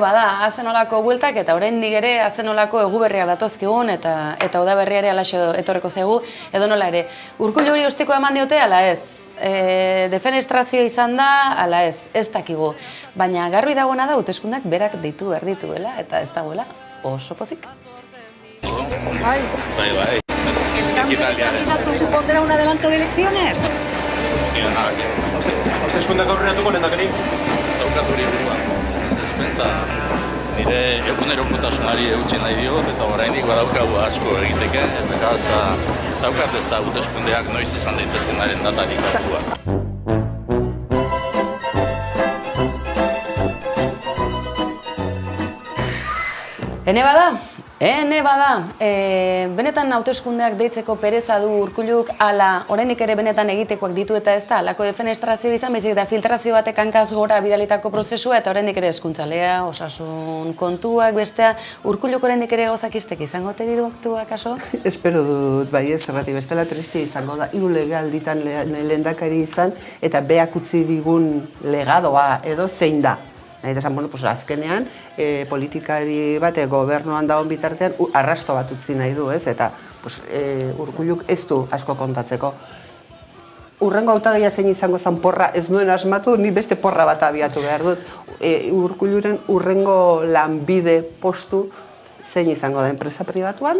bada, azenolako bueltak eta oraindik ere azenolako eguberriak datozkigun eta udaberria ere alaxo etorreko zaigu, edo nola ere. Urkullu hori ostikoa eman diote, ala ez. Defenestrazio izan da, ala ez dakigu. Baina garbi dagoena da hauteskundeak berak deitu behar dituela eta ez dagoela oso pozik. Bai. ¿El cambio de candidato supondrá un adelanto de elecciones? Hauteskundeak aurreratuko lehendakari? Ez daukat hori buruan. Ez pentsa nire egunerokotasunari eutsi nahi diot eta oraindik badaukagu asko egiteke eta gaza ez daukat ez da hauteskundeak noiz izan daitezkenaren datarik hartuak. Ene bada, benetan hauteskundeak deitzeko pereza du Urkulluk, ala oraindik ere benetan egitekoak ditu eta ez da, alako defenestrazio izan, baizik da filtrazio batek hankaz gora bidalitako prozesua eta oraindik ere hezkuntzalea, osasun kontuak, bestea, Urkulluk oraindik ere gozakistek izango te ditu akaso? Espero dut, bai ez, errati bestela tristia izango da, hiru legealditan lehendakari izan eta beak utzi digun legadoa edo zein da. Nahi da, azkenean, politikari bate gobernuan dagoen bitartean arrasto bat utzi nahi du, ez? Eta Urkulluk ez du asko kontatzeko. Urrengo hautagaia zein izango zen porra ez nuen asmatu, ni beste porra bat abiatu behar dut. Urkulluren urrengo lanbide postu zein izango da enpresa pribatuan,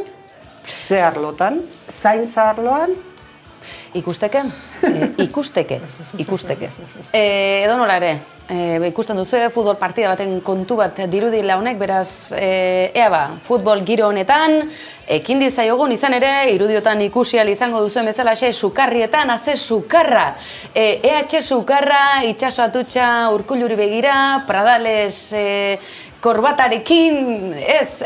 ze arlotan, zaintza arloan, Ikusteke. Edo nola ere, ikusten duzu futbol partida baten kontu bat dirudila honek, beraz, futbol giro honetan, ekin dizaiogun izan ere, irudiotan ikusial izango duzuen bezala, sukarrietan, haze sukarra. EH sukarra, itxaso atutxa, Urkulluri begira, Pradales korbatarekin, ez,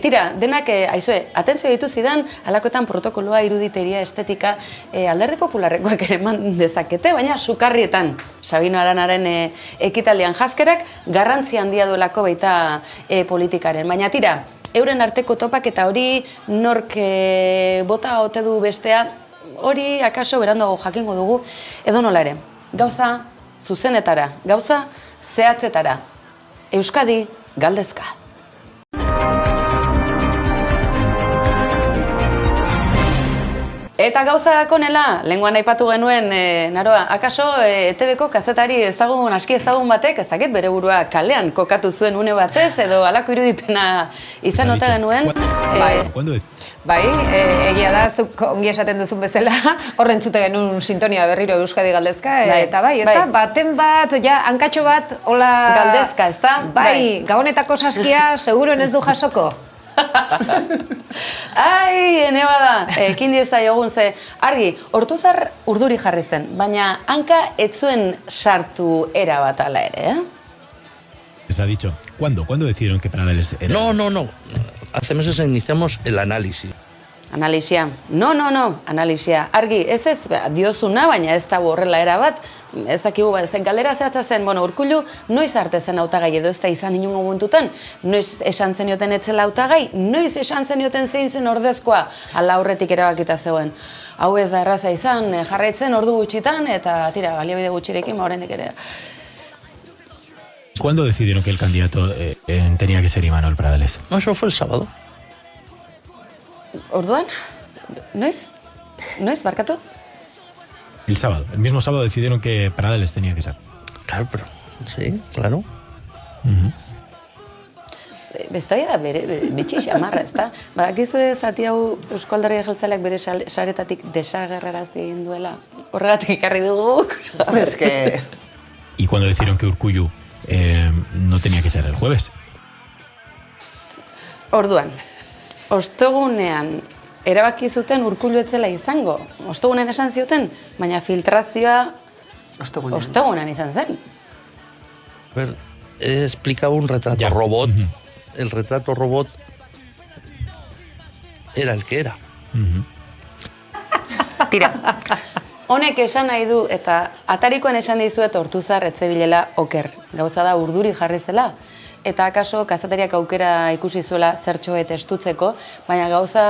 tira, denak, aizue, atentzio ditu zidan, alakoetan protokoloa, iruditeria, estetika, alderdi popularrekoak ere eman dezakete, baina sukarrietan, Sabino Aranaren ekitaldian jazkerak, garrantzi handia duelako baita politikaren. Baina tira, euren arteko topak eta hori nork bota ote du bestea, hori akaso beranduago jakingo dugu, edo nola ere, gauza zuzenetara, gauza zehatzetara. Euskadi galdezka. Eta gauzak honela, lehengoan aipatu genuen, naroa, akaso ETV-ko kazetari aski ezagun batek, ezakit bere burua kalean kokatu zuen une batez, edo halako irudipena izan ote genuen. Bai, egia da, zuk ongi esaten duzun bezala, horren zute genuen sintonia berriro Euskadi galdezka, eta bai, ez da, baten bat, hankatxo bat, hola... Galdezka, ez da? Bai, gabonetako saskia, seguruen ez du jasoko. Ai, ene bada, ekin dieza jogun ze, argi, Ortuzar urduri jarri zen, baina hanka ez zuen sartu era bat ala ere, Les ha dicho, ¿cuándo decidieron que Pradales era? No. Hace meses iniciamos el análisis. Analisia. No, analisia. Argi, ez diozuna, baina ez da horrela era bat, ez dakigu bat, galdera zehatza zen, Urkullu, noiz arte zen hautagai edo ez da izan inungo puntutan, noiz esan zenioten etzela hautagai, noiz esan zenioten zein zen ordezkoa, ala aurretik erabakita zegoen. Hau ez da erraza izan, jarraitzen ordu gutxitan, eta tira, baliabide gutxirekin, oraindik ere. ¿Cuándo decidieron que el candidato tenía que ser Imanol Pradales? No, eso fue el sábado. Orduan? Noiz? Barkatu? El sábado. El mismo sábado decidieron que Pradales tenía que ser. Claro, pero... Sí, claro. Bestoia da bitxi xamarra, ez da? Badakizue zati hau Eusko Alderdi Jeltzaleak bere saretatik desagerrarazi egin duela. Horregatik ikarri dugu. Es que... ¿Y cuándo decidieron que Urkullu no tenía que ser el jueves? Orduan. Ostegunean erabaki zuten Urkullu etzela izango. Ostegunean esan zioten, baina filtrazioa ostegunean izan zen. A ver, he explicado un retrato robot. El retrato robot era el que era. Tira, honek esan nahi du, eta atarikoan esan dizuet Ortuzar ez zebilela oker. Gauza da urduri jarri zela, eta akaso kazetariak aukera ikusi zuela zertxoet estutzeko, baina gauza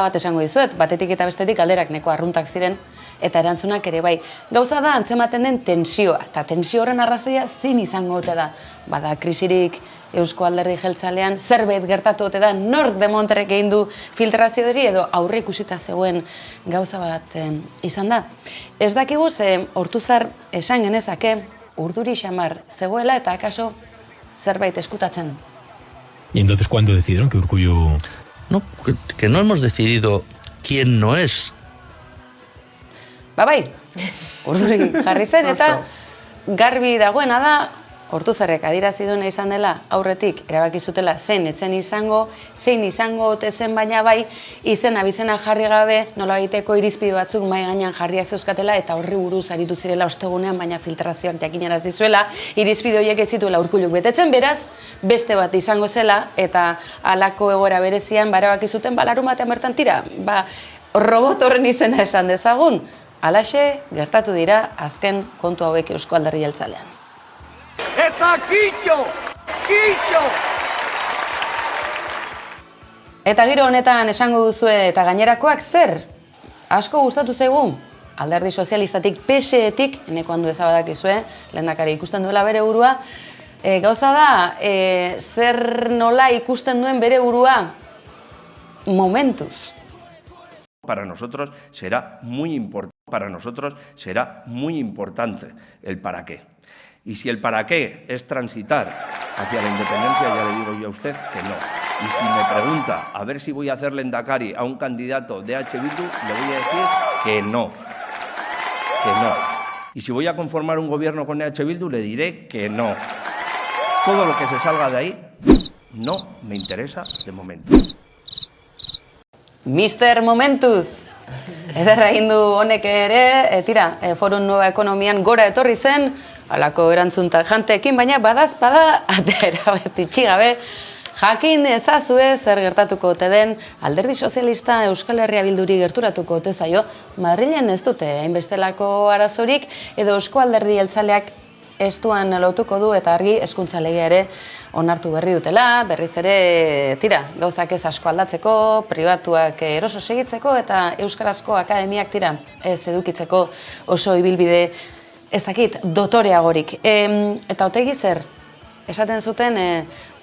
bat esango dizuet, batetik eta bestetik galderak neko arruntak ziren, eta erantzunak ere bai. Gauza da antzematen den tensioa, eta tensio horren arrazoia zin izango ote da. Bada, krisirik Eusko Alderdi Jeltzalean zerbait gertatu ote da, nor demontrek egin du filtrazio hori edo aurre ikusita zegoen gauza bat izan da. Ez dakigu ze Ortuzar esan genezake urduri xamar zegoela eta akaso zerbait eskutatzen. ¿Y entonces cuándo decidieron que Urkullu...? No, que no hemos decidido quién no es. Bai, urduri jarri zen eta garbi dagoena da Ortuzarrek adierazi duena izan dela aurretik erabaki zutela zein etzen izango, zein izango ote zen baina bai izena bizena jarri gabe nolabaiteko irizpide batzuk mahai gainean jarriak zeuzkatela eta horri buruz aritu zirela ostegunean baina filtrazioak jakinarazi zuela irizpide horiek ez zituela Urkulluk betetzen, beraz beste bat izango zela eta halako egoera berezian erabaki zuten larunbatean bertan tira, robot horren izena esan dezagun. Halaxe gertatu dira azken kontu hauek Eusko Alderdi Jeltzalean. ¡Eta Quillo! ¡Quillo! Eta giro honetan esango duzue eta gainerakoak zer? Asko gustatu zaigu? Alderdi Sozialistatik, PSEtik, eneko handu ezabadakizue, lehendakari ikusten duela bere burua. Gauza da, zer nola ikusten duen bere burua? Momentuz. Para nosotros será muy importante el para qué. Y si el para qué es transitar hacia la independencia, ya le digo yo a usted que no. Y si me pregunta a ver si voy a hacer lehendakari a un candidato de H. Bildu, le voy a decir que no. Que no. Y si voy a conformar un gobierno con H. Bildu, le diré que no. Todo lo que se salga de ahí no me interesa de momento. Mister Momentuz! Ederra egin du honek ere, tira, Forum Nueva Ekonomian gora etorri zen, halako erantzuntak janteekin, baina badazpada, atera bat itxigabe, jakin ezazue zer gertatuko ote den, Alderdi Sozialista Euskal Herria Bilduri gerturatuko ote zaio, Madrilen ez dute hainbestelako arazorik, edo Eusko Alderdi Jeltzaleak estuan lotuko du eta argi hezkuntza legea ere onartu berri dutela, berriz ere tira, gauzak ez asko aldatzeko, pribatuak eroso segitzeko eta euskarazko akademiak tira ez edukitzeko oso ibilbide ez dakit dotoreagorik. Eta Otegi zer? Esaten zuten,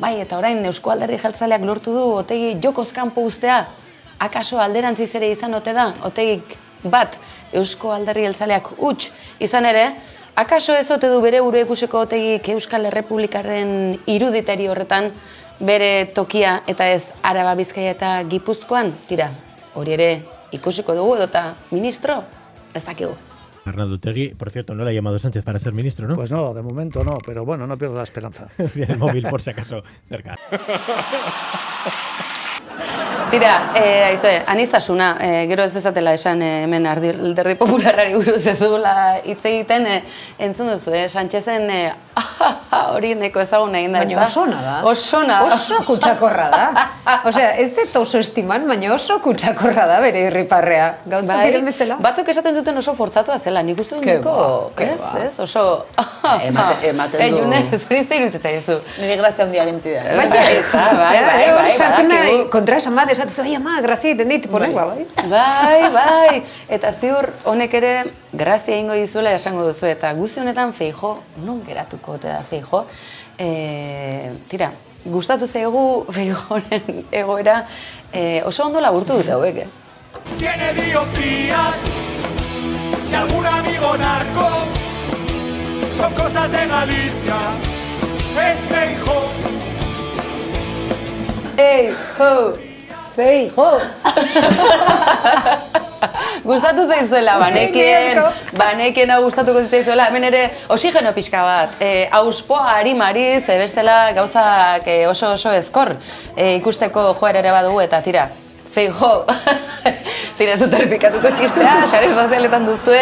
bai, eta orain Eusko Alderdi Jeltzaleak lortu du Otegi jokoz kanpo uztea, akaso alderantziz ere izan ote da, Otegik bat Eusko Alderdi Jeltzaleak huts izan ere, akaso ez ote du bere burua ikusiko Otegik Euskal Errepublikaren iruditeri horretan bere tokia eta ez Araba, Bizkaia eta Gipuzkoan? Tira, hori ere ikusiko dugu edota ministro? Ez dakigu. Arnaldo Otegi, por cierto, no le ha llamado Sánchez para ser ministro, ¿no? Pues no, de momento no, pero bueno, no pierdo la esperanza. El móvil por si acaso cerca. Tira, aizue, aniztasuna, gero ez dezatela esan hemen Alderdi Popularrari buruz ez dugula hitz egiten, entzun duzu, Sánchezen hori neko ezaguna egin da. Baina osona da. Osona. Oso kutsakorra da. Osea, ez dut oso estiman, baina oso kutsakorra da bere irriparrea. Gauza diren bezala. Batzuk esaten zuten oso fortzatua zela, nik uste dut niko, ez, oso... Ematen du. Junez, zuri zeiru zaizu. Nire grazia handia gintzi da. Bai, sartzen da, kontra esan bat, esatez, bai, ama, grazia egiten dit, ponekoa, bai. Bai, eta ziur honek ere grazia egingo dizuela esango duzu, eta guzti honetan Feijóo, non geratuko ote da Feijóo, tira, gustatu zaigu Feijóoren egoera, oso ondo laburtu dute hauek, Tiene biopías y algún amigo narco, son cosas de Galicia, es Feijóo. Feijóo! Gustatu zaizuela, banekien hau gustatuko zaizuela, hemen ere oxigeno pixka bat, auspoa harimari, bestela gauzak oso ezkor ikusteko joera ere badugu eta tira, Feijóo, tira zut errepikatuko txistea, sare sozialetan duzue,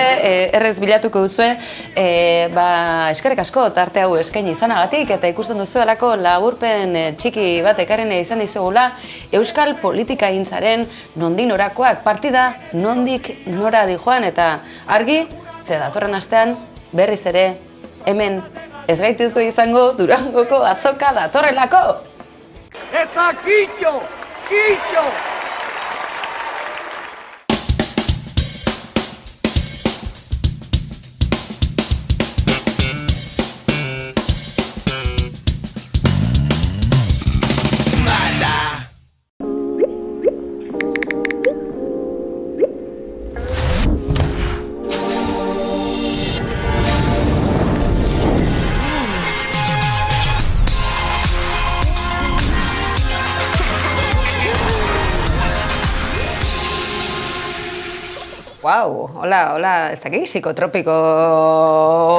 errez bilatuko duzue, eskerrik asko tarte hau eskaini izanagatik, eta ikusten duzuelako laburpen txiki bat ekarren izan dizugula Euskal politikagintzaren nondik norakoak partida, nondik nora dijoan, eta argi, ze datorren astean berriz ere hemen ez gaituzu izango Durangoko azoka datorrelako! Eta Quillo! Quillo! Wow, hola, ez dakik, psikotropiko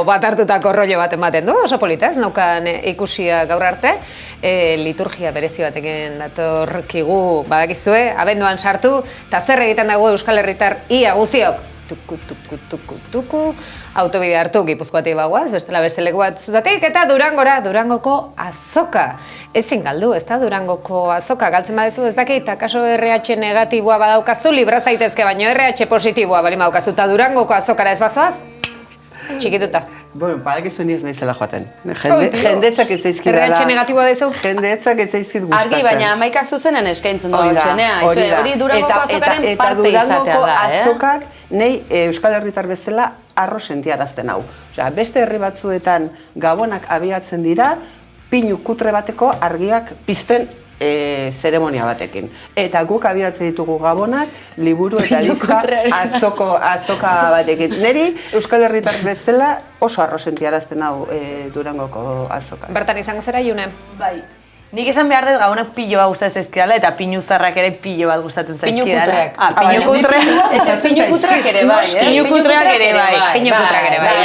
bat hartutako rollo bat ematen du, oso polita ez, naukan ikusia gaur arte, liturgia berezi batekin datorkigu badakizue, abenduan sartu, eta zer egiten dago Euskal Herritar ia guztiok, tuku, autobide hartu Gipuzkoatik bagoaz, bestela beste leku bat zutatik, eta Durangoko azoka. Ezin galdu, ez da Durangoko azoka, galtzen badezu ez dakit, akaso RH negatiboa badaukazu, libra zaitezke, baino RH positiboa bali badaukazu, eta Durangoko azokara ez bazoaz, txikituta. Bueno, badakizu ni ez naizela joaten. Jendetzak ez zaizkidala. RH negatiboa dezu? Jendetzak ez zaizkid gustatzen. Argi, baina amaikak zuzenen eskaintzen dugu txenea. Hori Durangoko azokaren parte izatea da, Durangoko azokak, nahi Euskal Herritar bezala arro sentiarazten hau. Beste herri batzuetan gabonak abiatzen dira, pinu kutre bateko argiak pizten zeremonia batekin. Eta guk abiatzen ditugu gabonak, liburu eta diska azoka batekin. Neri Euskal Herritar bezala oso arro sentiarazten hau Durangoko azoka. Bertan izango zera, June? Bai. Nik esan behar dut gabonak pilo bat gustatzen zaizkidala eta pinu zarrak ere pilo bat gustatzen zaizkidala. Pinu kutreak. Pinu kutreak ere bai, Pinu kutreak ere bai.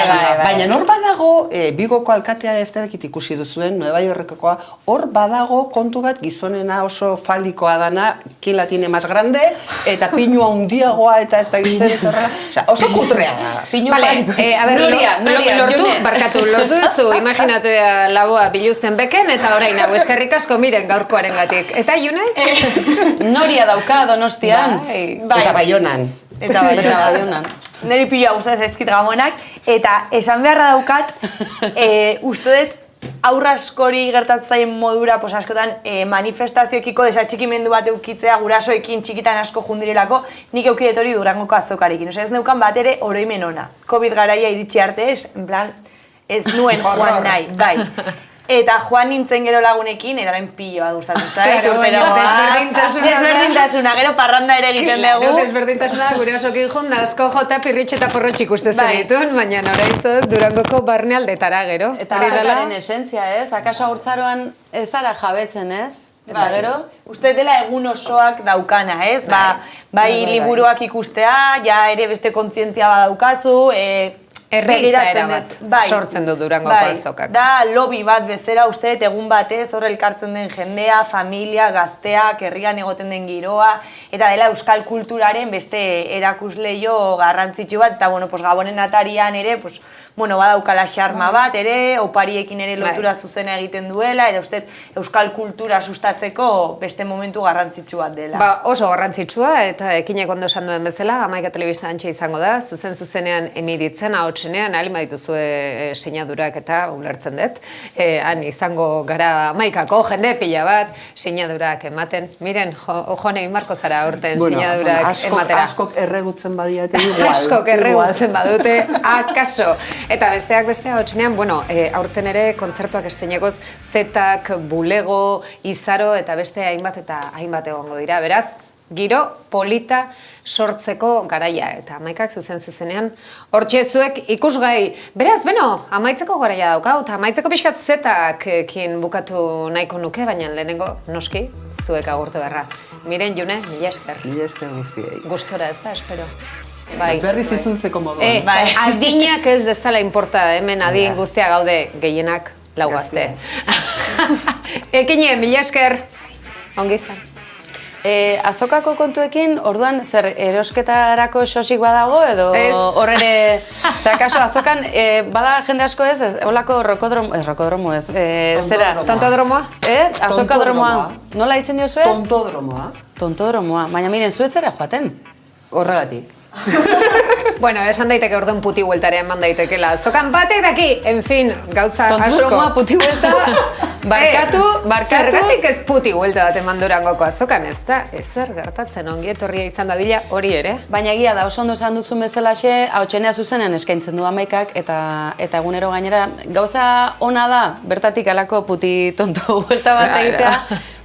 Baina hor badago, Bigoko alkatea ez dakit ikusi duzuen, Nueva Yorkekoa, hor badago kontu bat gizonena oso falikoa dana, kin latine más grande, eta pinu handiagoa eta ez da gizen zorrela. Oso kutrea da. Lortu duzu, imaginatea laboa biluzten beken, eta orain hau eskerrik asko miren gaurkoaren gatik. Eta June? Noria dauka Donostian. Eta Baionan. Neri pila gustatzen zaizkit gabonak. Eta esan beharra daukat, uste dut aurra askori gertatzaien modura, askotan manifestazioekiko desatxikimendu bat eukitzea gurasoekin txikitan asko jundirelako, nik eukidet hori Durangoko azokarekin. Ez neukan bat ere oroimen ona. COVID garaia iritsi arte ez nuen joan nahi, bai. Eta joan nintzen gero lagunekin, eta orain pilo bat gustatzen zait. Desberdintasuna, gero parranda ere egiten dugu. Desberdintasuna gure osokin joan, asko jota pirritxe eta porrotxe ikusten zenitun, baina noraitzoz Durangoko barne aldetara gero. Eta azokaren esentzia ez, akaso haurtzaroan ez zara jabetzen ez? Eta gero? Uste dela egun osoak daukana ez, bai liburuak ikustea, ja ere beste kontzientzia badaukazu, herri izaera bat sortzen du Durangoko azokak. Da, lobby bat bezala uste, egun batez, hor elkartzen den jendea, familia, gazteak, herrian egoten den giroa, eta dela euskal kulturaren beste erakusleio garrantzitsu bat, eta Gabonen atarian ere, badaukala xarma bat ere, opariekin ere lotura zuzena egiten duela, eta uste euskal kultura sustatzeko beste momentu garrantzitsu bat dela. Oso garrantzitsua, eta ekinek ondo esan duen bezala, Amaika Telebista antxe izango da, zuzenean emiritzen, ahotsenean, ahal dituzue sinadurak eta ulertzen dut. Han izango gara Amaikako jende pila bat, sinadurak ematen. Miren, jone inbarko zara aurten sinadurak ematera. Askok erregutzen badiate igual. Askok erregutzen badute, akaso. Eta besteak ahotsenean, aurten ere kontzertuak estrenekoz Zetak, Bulego, Izaro eta beste hainbat egongo dira. Beraz, giro polita sortzeko garaia eta Amaikak zuzenean hortxe zuek ikusgai. Beraz, amaitzeko garaia daukau eta amaitzeko pixkat Zetakekin bukatu nahiko nuke, baina lehenengo noski zuek agurtu beharra. Miren, June, mila esker. Mila esker guztiei. Gustora ez da, espero. Berriz izuntzeko moduan. Adinak ez dezala importa, hemen adin guztia gaude gehienak lau gazte. Ekine, mila esker. Ongi izan. Azokako kontuekin, orduan, zer, erosketarako sosik badago, edo hor ere, zakaso, azokan, bada jende asko ez, holako rokodromo ez, zera? Tontodromoa? Azokadromoa. Nola hitzen diozue? Tontodromoa. Tontodromoa, baina miren, zuetzera joaten? Horregatik. Bueno, esan daiteke orduan puti hueltarea eman daitekela. Azokan batek daki, en fin, gauza asko. Tontodromoa, puti huelta, barkatu. Zergatik ez puti huelta bat eman Durangoko azokan, ez da, ezer gertatzen ongi etorria izan dadila hori ere. Baina egia da, oso ondo esan dutzun bezalaxe, hautsenea zuzenean eskaintzen du amaikak, eta egunero gainera, gauza ona da, bertatik alako puti tonto huelta bat egitea,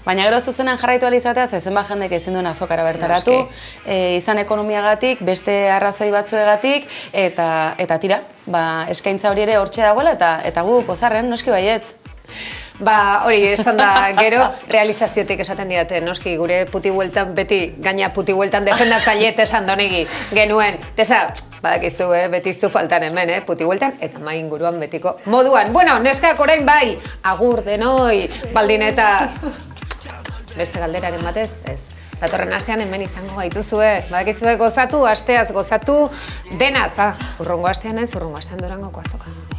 baina gero zuzenean jarraitu alizatea, zenbat jendek ezin duen azokara bertaratu, izan ekonomiagatik, beste arrazoi batzuegatik, eta tira, eskaintza hori ere hortxe dagoela, eta gu pozarren, noski baietz. Hori esan da gero, realizaziotik esaten didate, noski, gure puti bueltan beti, gaina puti bueltan defendatzaile Tesan Donegi genuen. Tesa, badakizu, beti zu faltan hemen, puti bueltan, eta mai inguruan betiko moduan. Bueno, neskak orain bai, agur denoi, baldin eta beste galderaren batez, ez. Datorren astean hemen izango gaituzue, badakizue gozatu, asteaz gozatu, denaz, urrungo astean ez, urrungo astean Durangoko azokan.